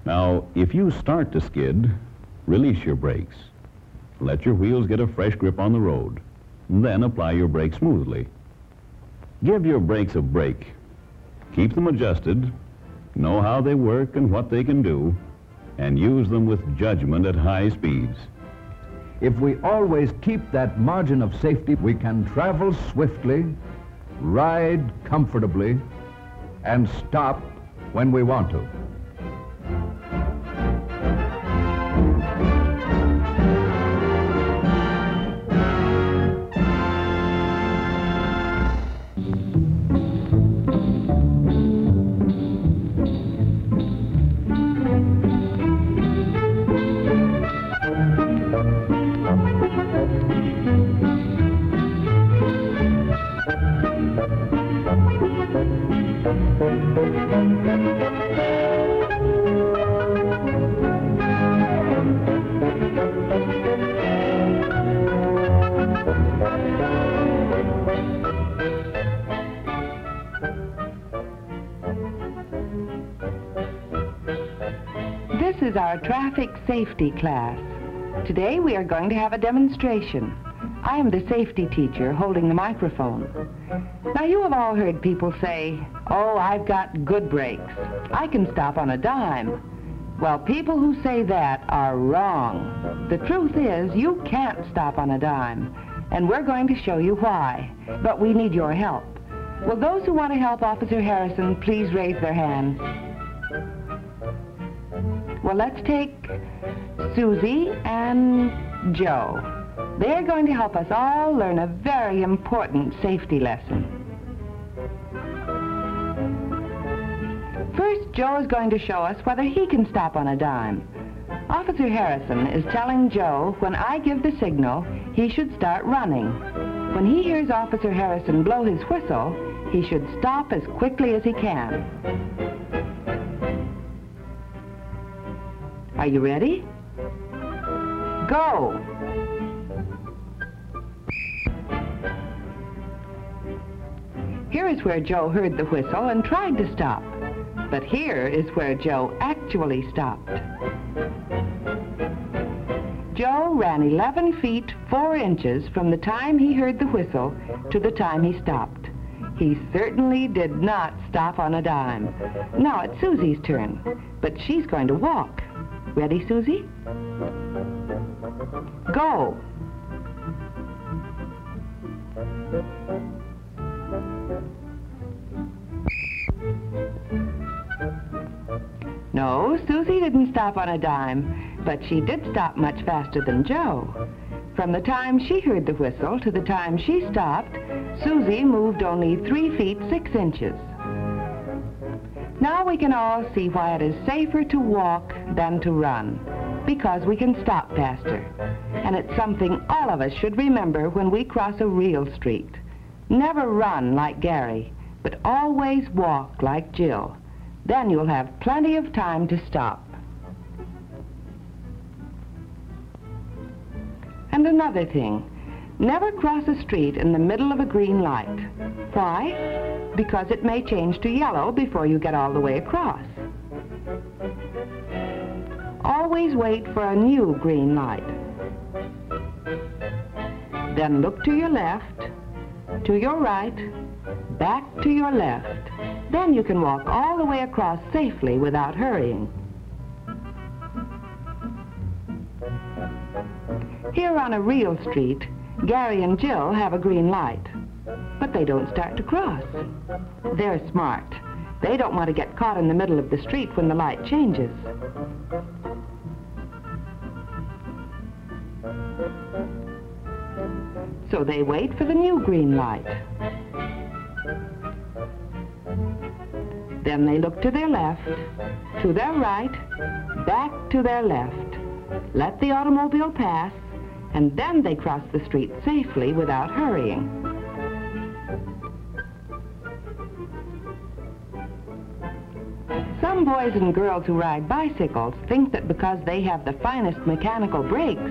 Now, if you start to skid, release your brakes. Let your wheels get a fresh grip on the road. Then apply your brakes smoothly. Give your brakes a break. Keep them adjusted, know how they work and what they can do, and use them with judgment at high speeds. If we always keep that margin of safety, we can travel swiftly, ride comfortably, and stop when we want to. This is our traffic safety class. Today we are going to have a demonstration. I am the safety teacher holding the microphone. Now you have all heard people say, "Oh, I've got good brakes. I can stop on a dime." Well, people who say that are wrong. The truth is you can't stop on a dime, and we're going to show you why. But we need your help. Will those who want to help Officer Harrison please raise their hands? Well, let's take Susie and Joe. They're going to help us all learn a very important safety lesson. First, Joe is going to show us whether he can stop on a dime. Officer Harrison is telling Joe when I give the signal, he should start running. When he hears Officer Harrison blow his whistle, he should stop as quickly as he can. Are you ready? Go! Here is where Joe heard the whistle and tried to stop. But here is where Joe actually stopped. Joe ran 11 feet 4 inches from the time he heard the whistle to the time he stopped. He certainly did not stop on a dime. Now it's Susie's turn, but she's going to walk. Ready, Susie? Go! No, Susie didn't stop on a dime, but she did stop much faster than Joe. From the time she heard the whistle to the time she stopped, Susie moved only 3 feet 6 inches. Now we can all see why it is safer to walk than to run, because we can stop faster. And it's something all of us should remember when we cross a real street. Never run like Gary, but always walk like Jill. Then you'll have plenty of time to stop. And another thing, never cross a street in the middle of a green light. Why? Because it may change to yellow before you get all the way across. Always wait for a new green light. Then look to your left, to your right, back to your left. Then you can walk all the way across safely without hurrying. Here on a real street, Gary and Jill have a green light, but they don't start to cross. They're smart. They don't want to get caught in the middle of the street when the light changes. So they wait for the new green light. Then they look to their left, to their right, back to their left. Let the automobile pass, and then they cross the street safely without hurrying. Some boys and girls who ride bicycles think that because they have the finest mechanical brakes,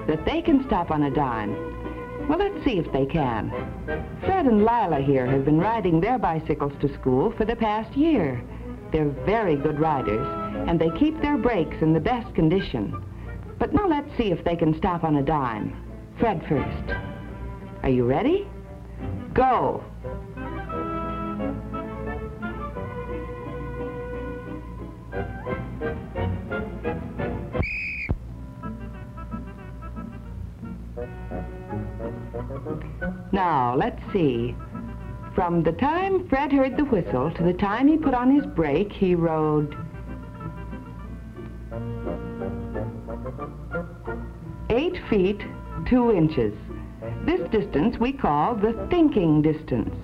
that they can stop on a dime. Well, let's see if they can. Fred and Lila here have been riding their bicycles to school for the past year. They're very good riders, and they keep their brakes in the best condition. But now let's see if they can stop on a dime. Fred first. Are you ready? Go! Now, let's see. From the time Fred heard the whistle to the time he put on his brake, he rode 8 feet 2 inches. This distance we call the thinking distance.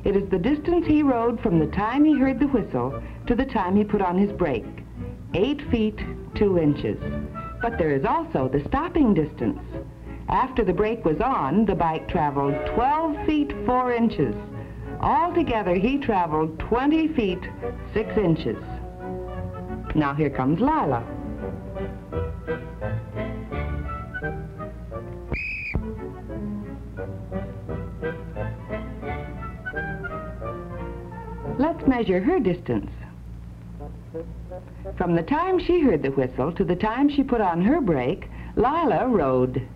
It is the distance he rode from the time he heard the whistle to the time he put on his brake. 8 feet 2 inches. But there is also the stopping distance. After the brake was on, the bike traveled 12 feet 4 inches. Altogether, he traveled 20 feet 6 inches. Now here comes Lila. Let's measure her distance. From the time she heard the whistle to the time she put on her brake, Lila rode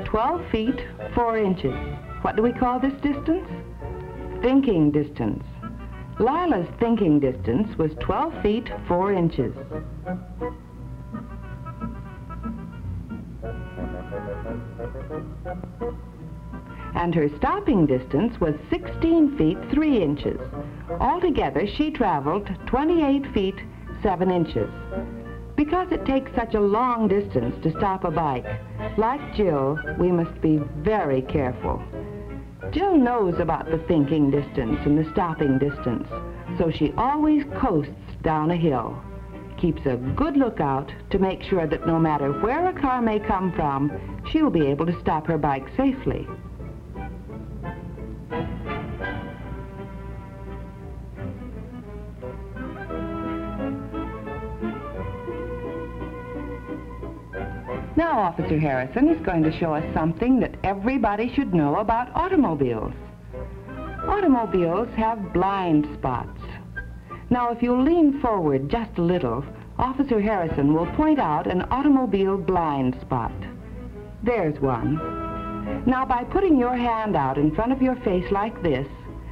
12 feet 4 inches. What do we call this distance? Thinking distance. Lila's thinking distance was 12 feet 4 inches. And her stopping distance was 16 feet 3 inches. Altogether, she traveled 28 feet 7 inches. Because it takes such a long distance to stop a bike, like Jill, we must be very careful. Jill knows about the thinking distance and the stopping distance, so she always coasts down a hill. Keeps a good lookout to make sure that no matter where a car may come from, she'll be able to stop her bike safely. Now, Officer Harrison is going to show us something that everybody should know about automobiles. Automobiles have blind spots. Now, if you lean forward just a little, Officer Harrison will point out an automobile blind spot. There's one. Now, by putting your hand out in front of your face like this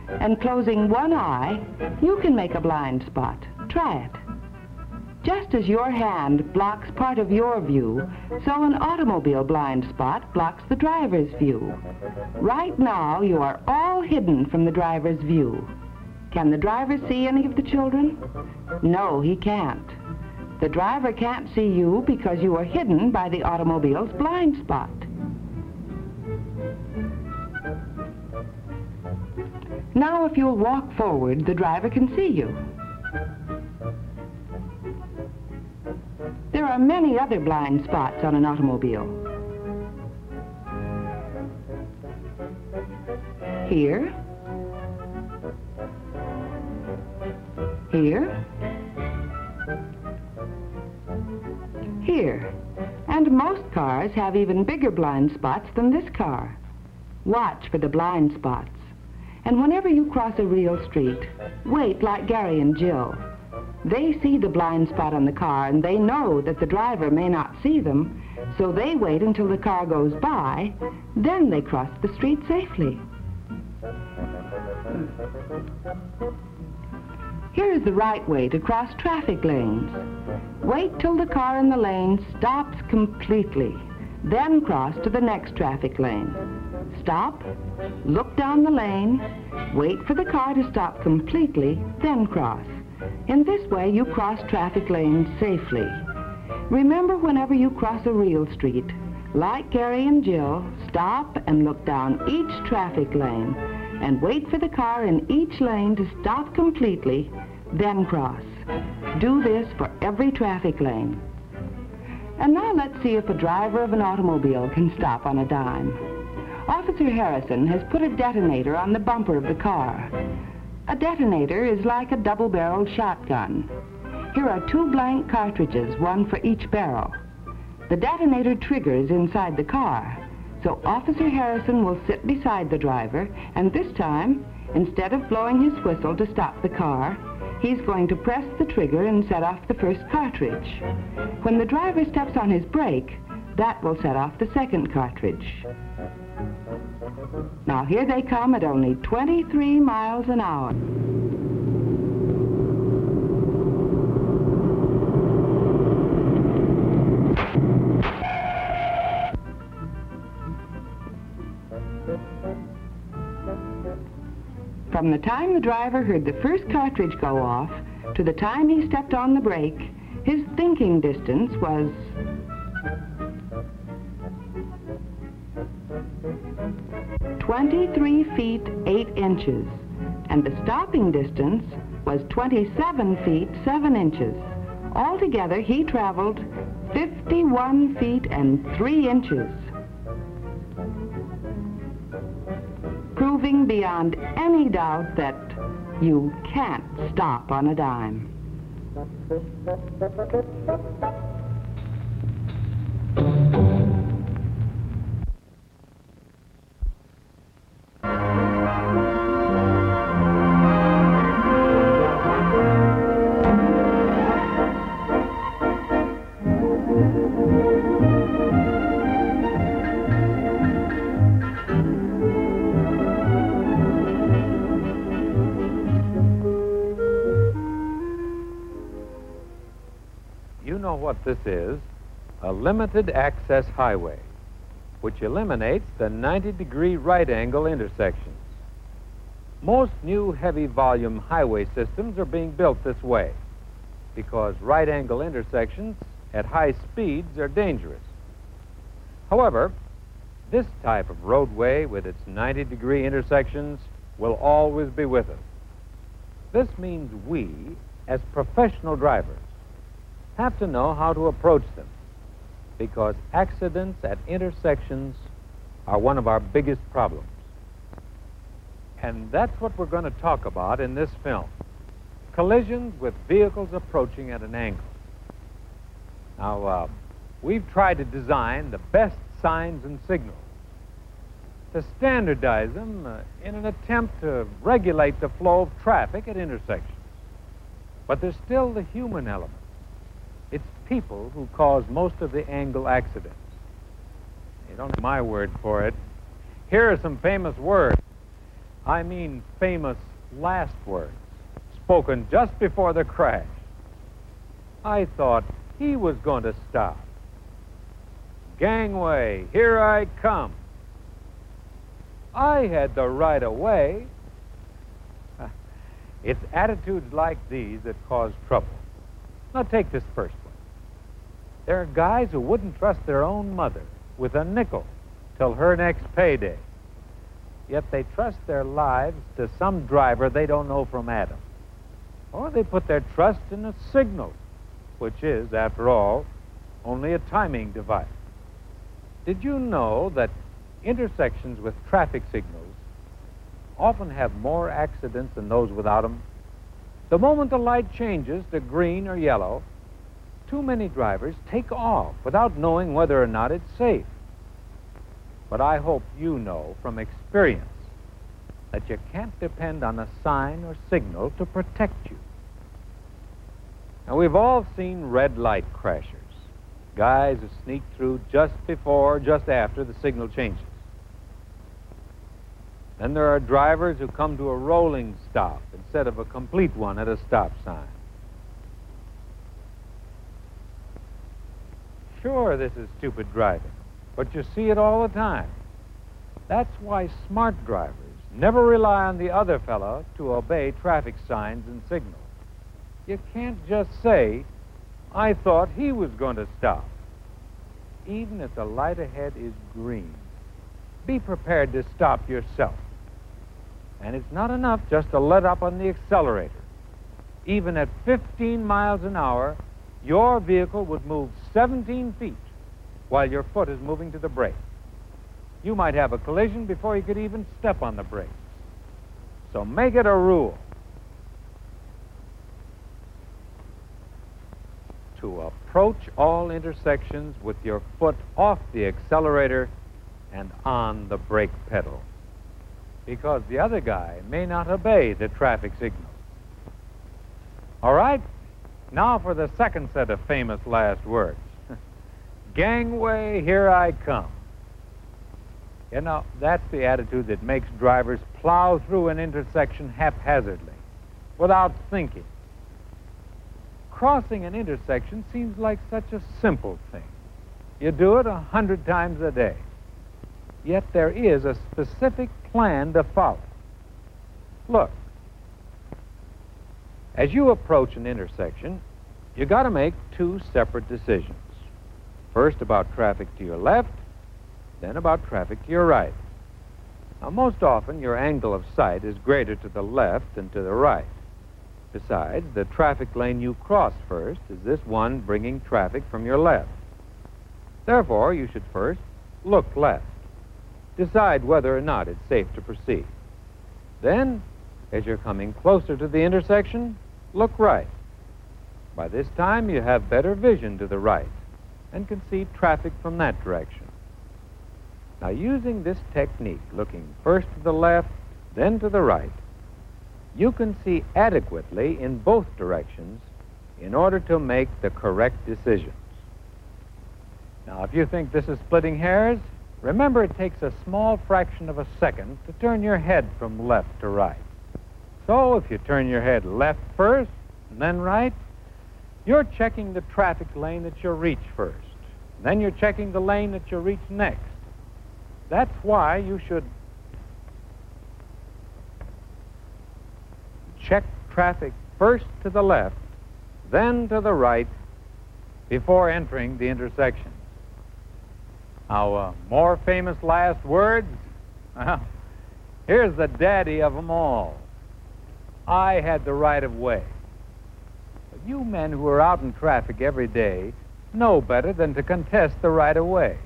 and closing one eye, you can make a blind spot. Try it. Just as your hand blocks part of your view, so an automobile blind spot blocks the driver's view. Right now, you are all hidden from the driver's view. Can the driver see any of the children? No, he can't. The driver can't see you because you are hidden by the automobile's blind spot. Now, if you'll walk forward, the driver can see you. There are many other blind spots on an automobile. Here. Here. Here. And most cars have even bigger blind spots than this car. Watch for the blind spots. And whenever you cross a real street, wait like Gary and Jill. They see the blind spot on the car, and they know that the driver may not see them, so they wait until the car goes by, then they cross the street safely. Here's the right way to cross traffic lanes. Wait till the car in the lane stops completely, then cross to the next traffic lane. Stop, look down the lane, wait for the car to stop completely, then cross. In this way, you cross traffic lanes safely. Remember, whenever you cross a real street, like Gary and Jill, stop and look down each traffic lane and wait for the car in each lane to stop completely, then cross. Do this for every traffic lane. And now let's see if a driver of an automobile can stop on a dime. Officer Harrison has put a detonator on the bumper of the car. A detonator is like a double-barreled shotgun. Here are 2 blank cartridges, one for each barrel. The detonator triggers inside the car, so Officer Harrison will sit beside the driver, and this time, instead of blowing his whistle to stop the car, he's going to press the trigger and set off the first cartridge. When the driver steps on his brake, that will set off the second cartridge. Now here they come at only 23 miles an hour. From the time the driver heard the first cartridge go off to the time he stepped on the brake, his thinking distance was 23 feet 8 inches, and the stopping distance was 27 feet 7 inches. Altogether, he traveled 51 feet and 3 inches, proving beyond any doubt that you can't stop on a dime. What this is, a limited access highway, which eliminates the 90-degree right angle intersections. Most new heavy volume highway systems are being built this way because right angle intersections at high speeds are dangerous. However, this type of roadway with its 90-degree intersections will always be with us. This means we, as professional drivers, have to know how to approach them, because accidents at intersections are one of our biggest problems. And that's what we're going to talk about in this film. Collisions with vehicles approaching at an angle. Now, we've tried to design the best signs and signals to standardize them in an attempt to regulate the flow of traffic at intersections. But there's still the human element. It's people who cause most of the angle accidents. You don't have my word for it. Here are some famous words. I mean famous last words, spoken just before the crash. I thought he was going to stop. Gangway, here I come. I had the right of way. It's attitudes like these that cause trouble. Now take this first one. There are guys who wouldn't trust their own mother with a nickel till her next payday. Yet they trust their lives to some driver they don't know from Adam. Or they put their trust in a signal, which is, after all, only a timing device. Did you know that intersections with traffic signals often have more accidents than those without them? The moment the light changes to green or yellow, too many drivers take off without knowing whether or not it's safe. But I hope you know from experience that you can't depend on a sign or signal to protect you. Now, we've all seen red light crashers, guys who sneak through just before or just after the signal changes. Then there are drivers who come to a rolling stop instead of a complete one at a stop sign. Sure, this is stupid driving, but you see it all the time. That's why smart drivers never rely on the other fellow to obey traffic signs and signals. You can't just say, I thought he was going to stop. Even if the light ahead is green, be prepared to stop yourself. And it's not enough just to let up on the accelerator. Even at 15 miles an hour, your vehicle would move 17 feet while your foot is moving to the brake. You might have a collision before you could even step on the brakes. So make it a rule to approach all intersections with your foot off the accelerator and on the brake pedal, because the other guy may not obey the traffic signals. All right, now for the second set of famous last words. Gangway, here I come. You know, that's the attitude that makes drivers plow through an intersection haphazardly, without thinking. Crossing an intersection seems like such a simple thing. You do it 100 times a day. Yet there is a specific plan to follow. Look, as you approach an intersection, you got to make two separate decisions. First about traffic to your left, then about traffic to your right. Now, most often, your angle of sight is greater to the left than to the right. Besides, the traffic lane you cross first is this one bringing traffic from your left. Therefore, you should first look left. Decide whether or not it's safe to proceed. Then, as you're coming closer to the intersection, look right. By this time, you have better vision to the right and can see traffic from that direction. Now, using this technique, looking first to the left, then to the right, you can see adequately in both directions in order to make the correct decisions. Now, if you think this is splitting hairs, remember it takes a small fraction of a second to turn your head from left to right. So if you turn your head left first and then right, you're checking the traffic lane that you reach first. Then you're checking the lane that you reach next. That's why you should check traffic first to the left, then to the right, before entering the intersection. Now, more famous last words? Well, here's the daddy of them all. I had the right of way. But you men who are out in traffic every day know better than to contest the right of way.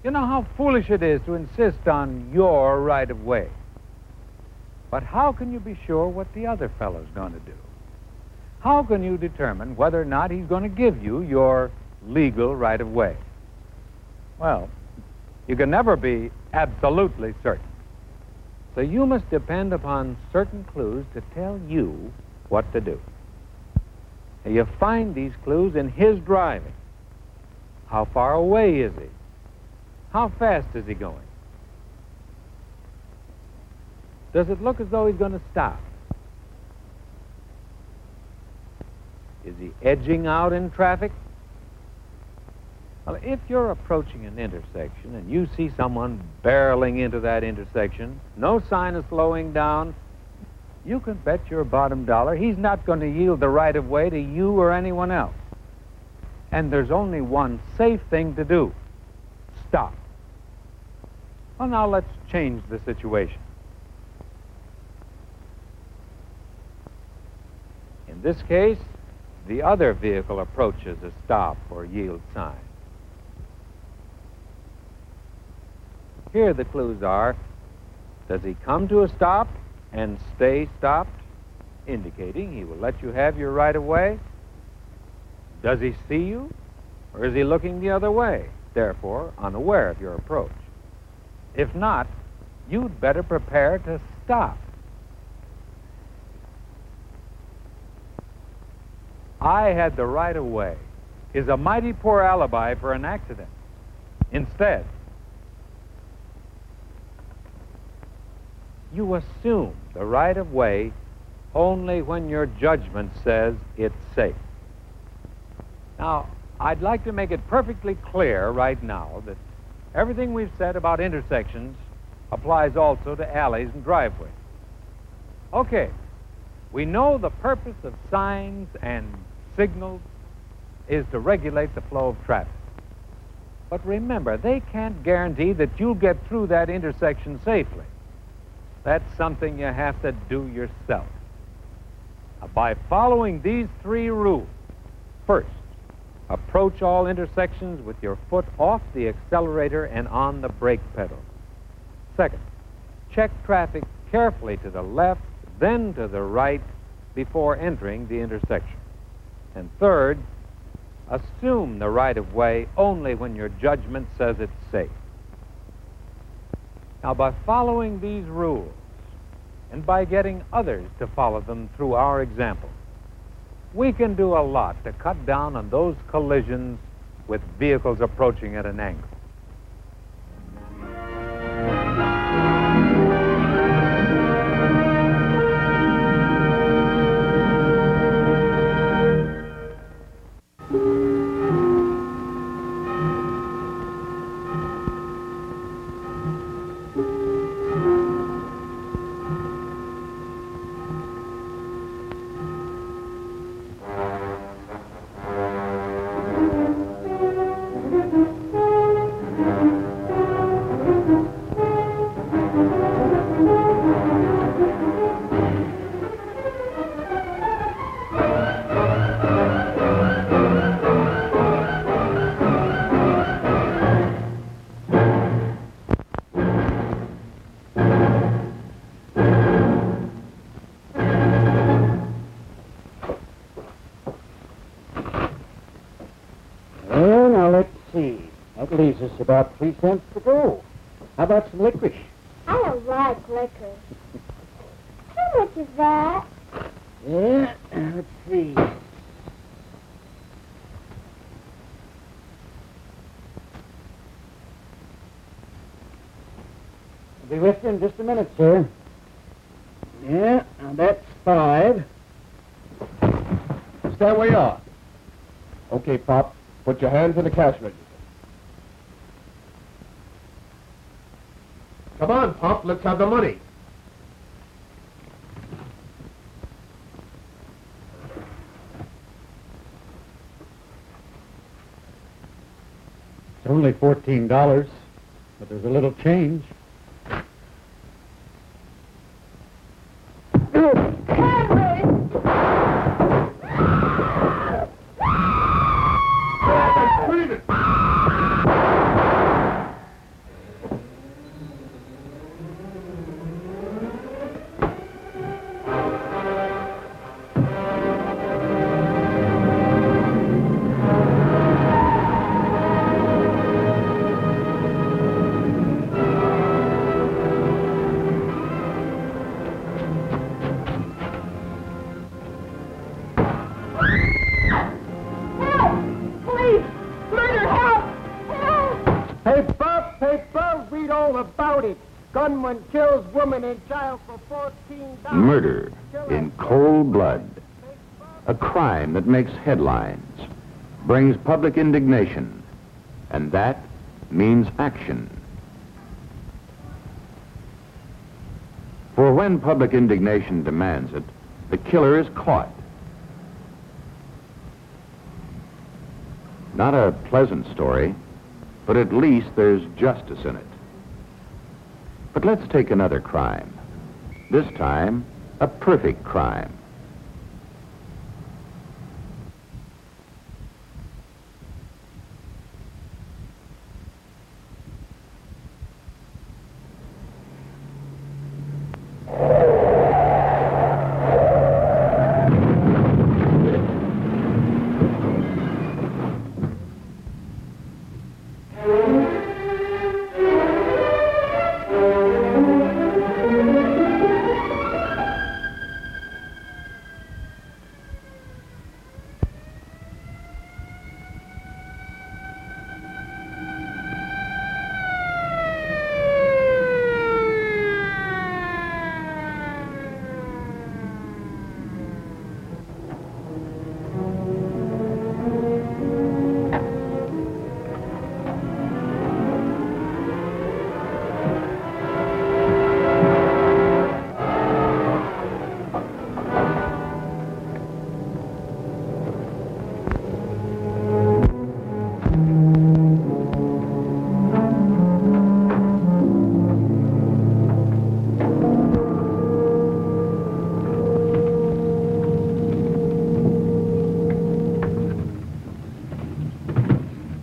You know how foolish it is to insist on your right of way. But how can you be sure what the other fellow's going to do? How can you determine whether or not he's going to give you your legal right of way? Well, you can never be absolutely certain. So you must depend upon certain clues to tell you what to do. And you find these clues in his driving. How far away is he? How fast is he going? Does it look as though he's going to stop? Is he edging out in traffic? Well, if you're approaching an intersection and you see someone barreling into that intersection, no sign of slowing down, you can bet your bottom dollar he's not going to yield the right of way to you or anyone else. And there's only one safe thing to do. Stop. Well, now let's change the situation. In this case, the other vehicle approaches a stop or yield sign. Here the clues are: does he come to a stop and stay stopped, indicating he will let you have your right-of-way? Does he see you, or is he looking the other way, therefore unaware of your approach? If not, you'd better prepare to stop. "I had the right-of-way" is a mighty poor alibi for an accident. Instead, you assume the right-of-way only when your judgment says it's safe. Now, I'd like to make it perfectly clear right now that everything we've said about intersections applies also to alleys and driveways. Okay, we know the purpose of signs and signals is to regulate the flow of traffic. But remember, they can't guarantee that you'll get through that intersection safely. That's something you have to do yourself. Now, by following these three rules: first, approach all intersections with your foot off the accelerator and on the brake pedal. Second, check traffic carefully to the left, then to the right before entering the intersection. And third, assume the right-of-way only when your judgment says it's safe. Now, by following these rules, and by getting others to follow them through our example, we can do a lot to cut down on those collisions with vehicles approaching at an angle. That leaves us about 3 cents to go. How about some licorice? I don't like liquor. How much is that? Yeah, let's see. I'll be with you in just a minute, sir. Yeah, now that's 5. Stand where you are. Okay, Pop. Put your hands in the cash register. Come on, Pop. Let's have the money. It's only $14, but there's a little change. Gunman kills woman in jail for $14. Murder in cold blood. A crime that makes headlines, brings public indignation, and that means action. For when public indignation demands it, the killer is caught. Not a pleasant story, but at least there's justice in it. But let's take another crime. This time, a perfect crime.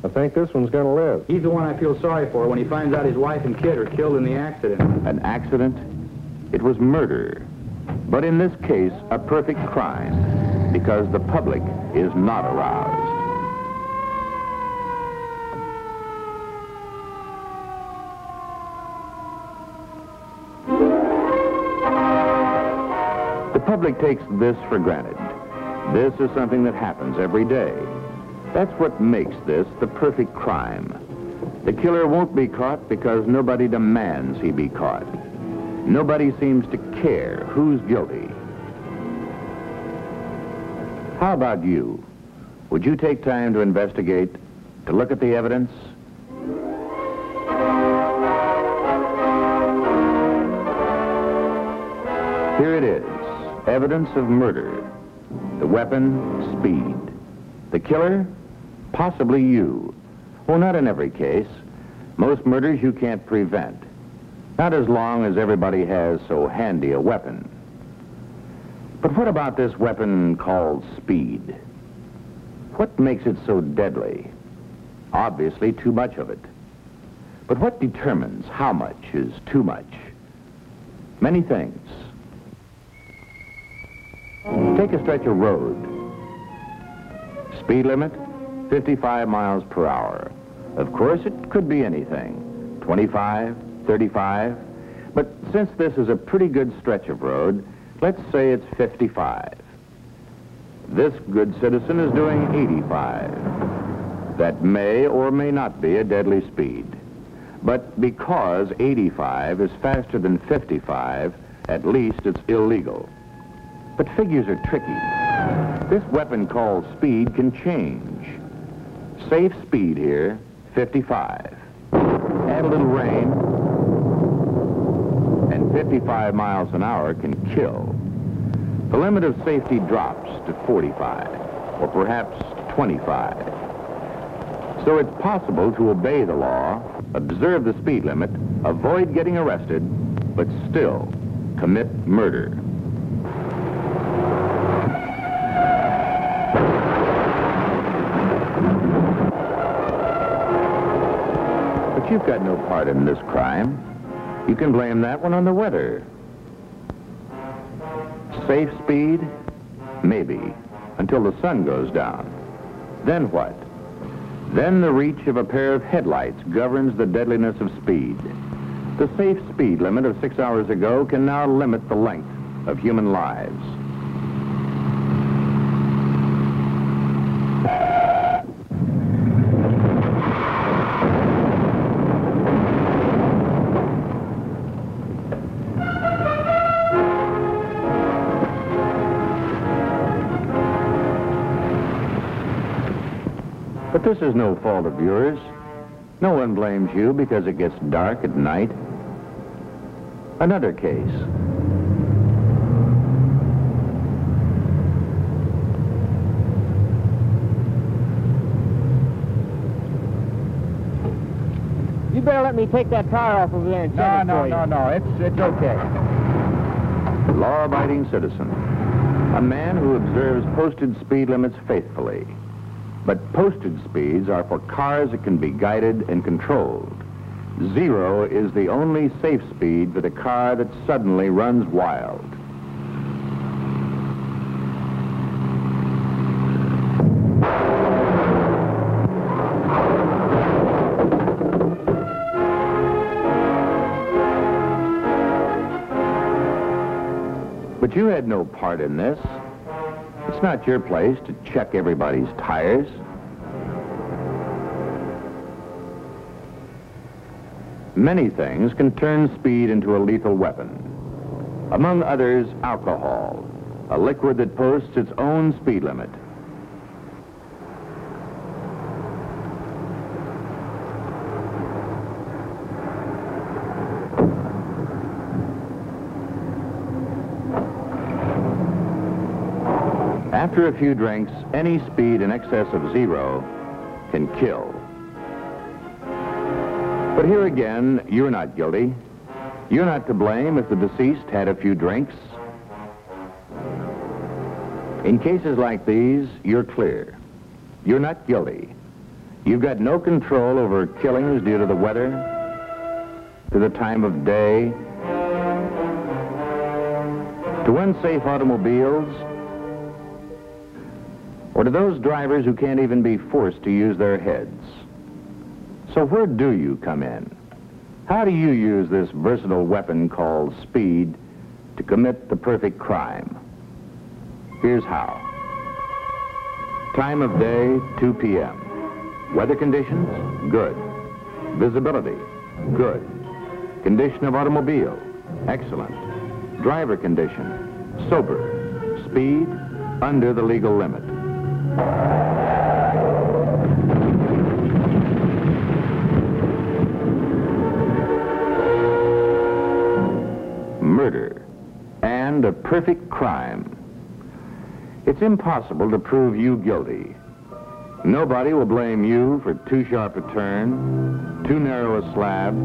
I think this one's gonna live. He's the one I feel sorry for when he finds out his wife and kid are killed in the accident. An accident? It was murder. But in this case, a perfect crime, because the public is not aroused. The public takes this for granted. This is something that happens every day. That's what makes this the perfect crime. The killer won't be caught because nobody demands he be caught. Nobody seems to care who's guilty. How about you? Would you take time to investigate, to look at the evidence? Here it is, evidence of murder. The weapon, speed. The killer? Possibly you. Well, not in every case. Most murders you can't prevent. Not as long as everybody has so handy a weapon. But what about this weapon called speed? What makes it so deadly? Obviously, too much of it. But what determines how much is too much? Many things. Take a stretch of road. Speed limit, 55 miles per hour. Of course, it could be anything, 25, 35. But since this is a pretty good stretch of road, let's say it's 55. This good citizen is doing 85. That may or may not be a deadly speed. But because 85 is faster than 55, at least it's illegal. But figures are tricky. This weapon called speed can change. Safe speed here, 55. Add a little rain, and 55 miles an hour can kill. The limit of safety drops to 45, or perhaps 25. So it's possible to obey the law, observe the speed limit, avoid getting arrested, but still commit murder. But you've got no part in this crime. You can blame that one on the weather. Safe speed? Maybe, until the sun goes down. Then what? Then the reach of a pair of headlights governs the deadliness of speed. The safe speed limit of 6 hours ago can now limit the length of human lives. But this is no fault of yours. No one blames you because it gets dark at night. Another case. better let me take that tire off over there and check it for you. No. It's okay. Law-abiding citizen. A man who observes posted speed limits faithfully. But posted speeds are for cars that can be guided and controlled. 0 is the only safe speed for the car that suddenly runs wild. But you had no part in this. It's not your place to check everybody's tires. Many things can turn speed into a lethal weapon. Among others, alcohol, a liquid that posts its own speed limit. After a few drinks, any speed in excess of 0 can kill. But here again, you're not guilty. You're not to blame if the deceased had a few drinks. In cases like these, you're clear. You're not guilty. You've got no control over killings due to the weather, to the time of day, to unsafe automobiles, or to those drivers who can't even be forced to use their heads. So where do you come in? How do you use this versatile weapon called speed to commit the perfect crime? Here's how. Time of day, 2 p.m. Weather conditions, good. Visibility, good. Condition of automobile, excellent. Driver condition, sober. Speed, under the legal limit. Murder, and a perfect crime. It's impossible to prove you guilty. Nobody will blame you for too sharp a turn, too narrow a slab,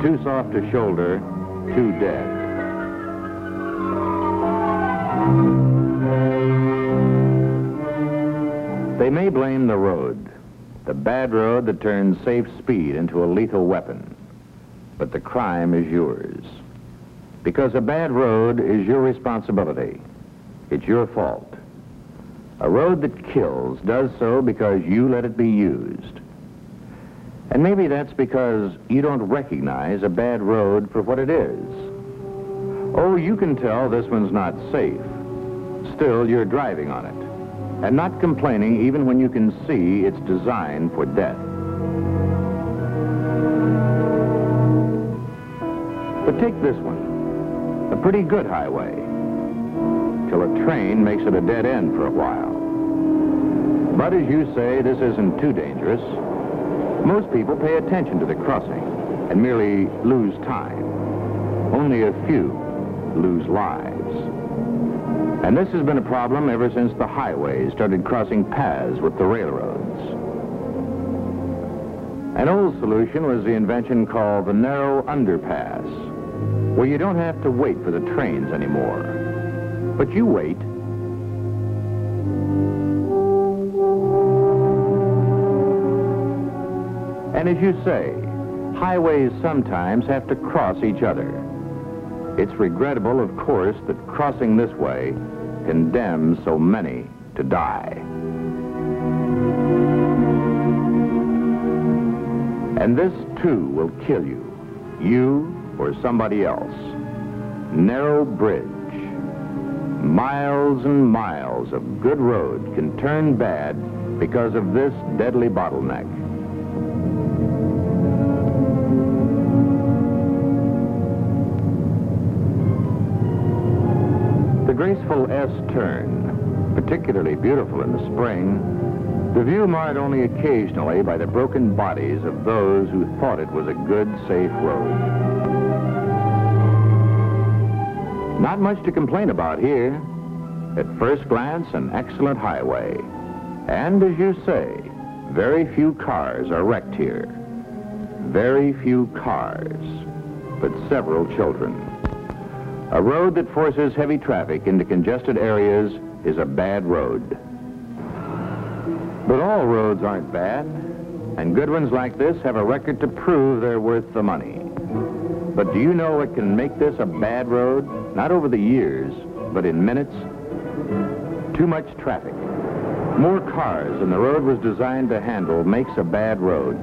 too soft a shoulder, too dead. They may blame the road, the bad road that turns safe speed into a lethal weapon. But the crime is yours. Because a bad road is your responsibility. It's your fault. A road that kills does so because you let it be used. And maybe that's because you don't recognize a bad road for what it is. Oh, you can tell this one's not safe. Still, you're driving on it, and not complaining even when you can see it's designed for death. But take this one, a pretty good highway, till a train makes it a dead end for a while. But as you say, this isn't too dangerous. Most people pay attention to the crossing and merely lose time. Only a few lose lives. And this has been a problem ever since the highways started crossing paths with the railroads. An old solution was the invention called the narrow underpass, where you don't have to wait for the trains anymore. But you wait. And as you say, highways sometimes have to cross each other. It's regrettable, of course, that crossing this way condemns so many to die. And this, too, will kill you. You or somebody else. Narrow bridge. Miles and miles of good road can turn bad because of this deadly bottleneck. The graceful S-turn, particularly beautiful in the spring, the view marred only occasionally by the broken bodies of those who thought it was a good, safe road. Not much to complain about here. At first glance, an excellent highway. And as you say, very few cars are wrecked here. very few cars, but several children. A road that forces heavy traffic into congested areas is a bad road. But all roads aren't bad, and good ones like this have a record to prove they're worth the money. But do you know what can make this a bad road? Not over the years, but in minutes. Too much traffic. More cars than the road was designed to handle makes a bad road.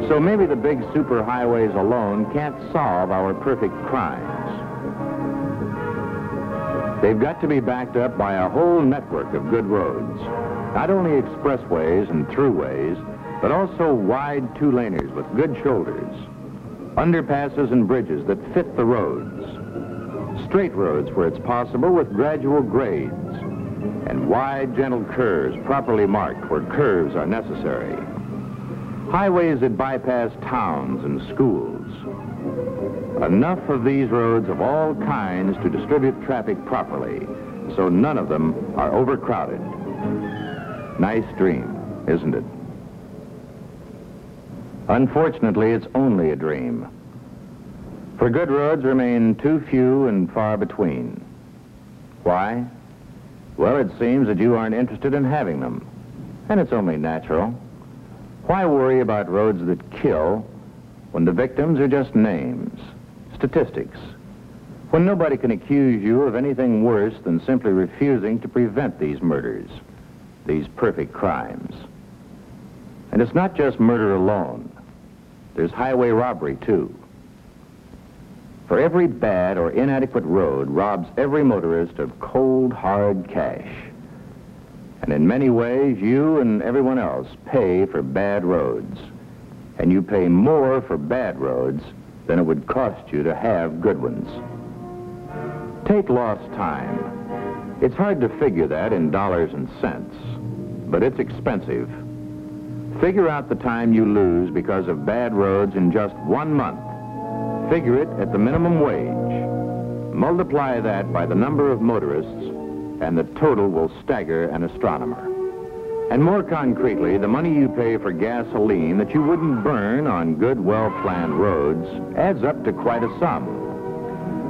So maybe the big superhighways alone can't solve our perfect crimes. They've got to be backed up by a whole network of good roads. Not only expressways and throughways, but also wide two-laners with good shoulders, underpasses and bridges that fit the roads, straight roads where it's possible with gradual grades, and wide, gentle curves properly marked where curves are necessary. Highways that bypass towns and schools. Enough of these roads of all kinds to distribute traffic properly, so none of them are overcrowded. Nice dream, isn't it? Unfortunately, it's only a dream. For good roads remain too few and far between. Why? Well, it seems that you aren't interested in having them, and it's only natural. Why worry about roads that kill when the victims are just names, statistics, when nobody can accuse you of anything worse than simply refusing to prevent these murders, these perfect crimes? And it's not just murder alone. There's highway robbery, too. For every bad or inadequate road robs every motorist of cold, hard cash. And in many ways, you and everyone else pay for bad roads. And you pay more for bad roads than it would cost you to have good ones. Take lost time. It's hard to figure that in dollars and cents, but it's expensive. Figure out the time you lose because of bad roads in just 1 month. Figure it at the minimum wage. Multiply that by the number of motorists, and the total will stagger an astronomer. And more concretely, the money you pay for gasoline that you wouldn't burn on good, well-planned roads adds up to quite a sum.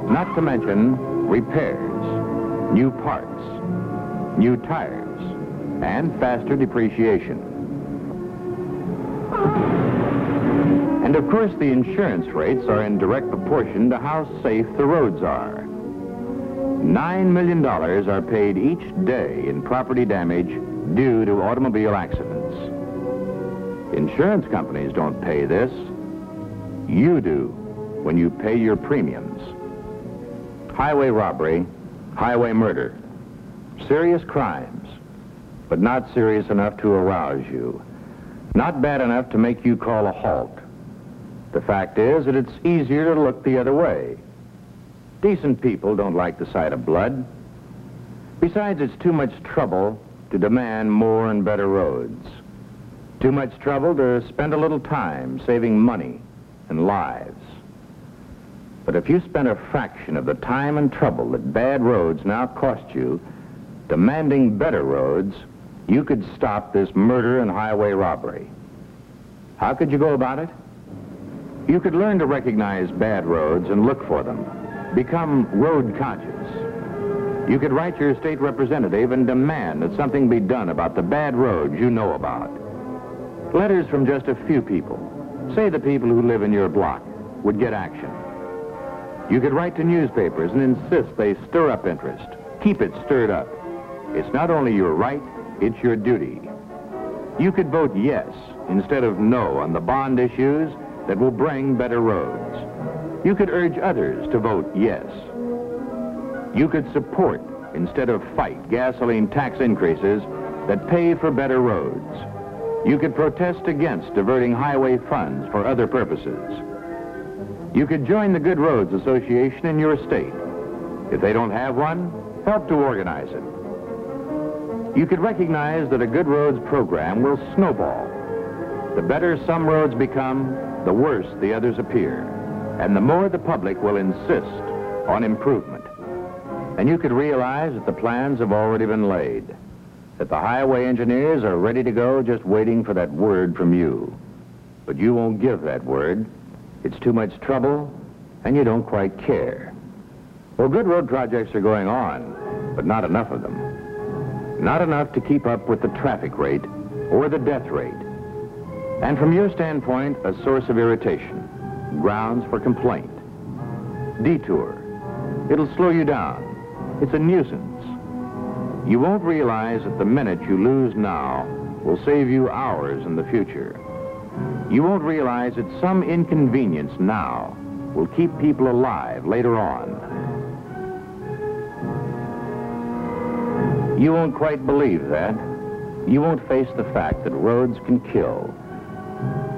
Not to mention repairs, new parts, new tires, and faster depreciation. And of course, the insurance rates are in direct proportion to how safe the roads are. $9 million are paid each day in property damage due to automobile accidents. Insurance companies don't pay this. You do when you pay your premiums. Highway robbery, highway murder, serious crimes, but not serious enough to arouse you. Not bad enough to make you call a halt. The fact is that it's easier to look the other way. Decent people don't like the sight of blood. Besides, it's too much trouble to demand more and better roads. Too much trouble to spend a little time saving money and lives. But if you spent a fraction of the time and trouble that bad roads now cost you demanding better roads, you could stop this murder and highway robbery. How could you go about it? You could learn to recognize bad roads and look for them. Become road conscious. You could write your state representative and demand that something be done about the bad roads you know about. Letters from just a few people, say the people who live in your block, would get action. You could write to newspapers and insist they stir up interest. Keep it stirred up. It's not only your right, it's your duty. You could vote yes instead of no on the bond issues that will bring better roads. You could urge others to vote yes. You could support instead of fight gasoline tax increases that pay for better roads. You could protest against diverting highway funds for other purposes. You could join the Good Roads Association in your state. If they don't have one, help to organize it. You could recognize that a Good Roads program will snowball. The better some roads become, the worse the others appear, and the more the public will insist on improvement. And you could realize that the plans have already been laid, that the highway engineers are ready to go, just waiting for that word from you. but you won't give that word. It's too much trouble, and you don't quite care. Well, good road projects are going on, but not enough of them. Not enough to keep up with the traffic rate or the death rate. And from your standpoint, a source of irritation, grounds for complaint. Detour. It'll slow you down. It's a nuisance. You won't realize that the minute you lose now will save you hours in the future. You won't realize that some inconvenience now will keep people alive later on. You won't quite believe that. You won't face the fact that roads can kill,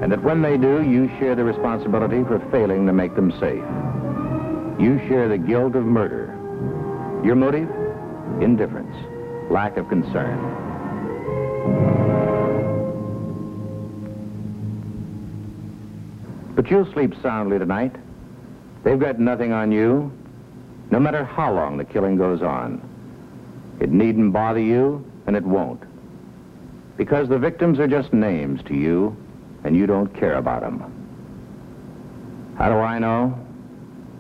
and that when they do, you share the responsibility for failing to make them safe. You share the guilt of murder. Your motive? Indifference, lack of concern. But you'll sleep soundly tonight. They've got nothing on you, no matter how long the killing goes on. It needn't bother you, and it won't. Because the victims are just names to you, and you don't care about them. How do I know?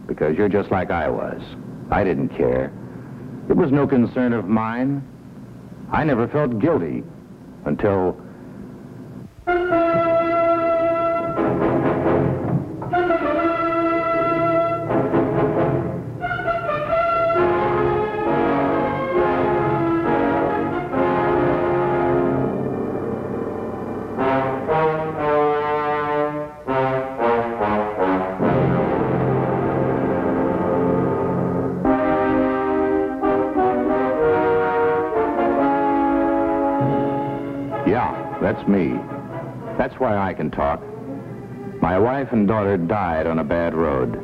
Because you're just like I was. I didn't care. It was no concern of mine. I never felt guilty until... That's me. That's why I can talk. My wife and daughter died on a bad road.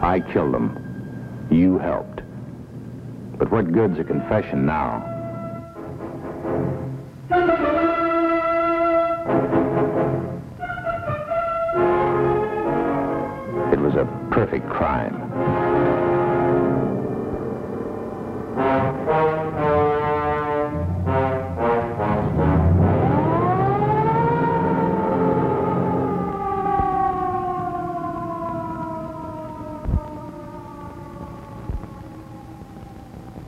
I killed them. You helped. But what good's a confession now? It was a perfect crime.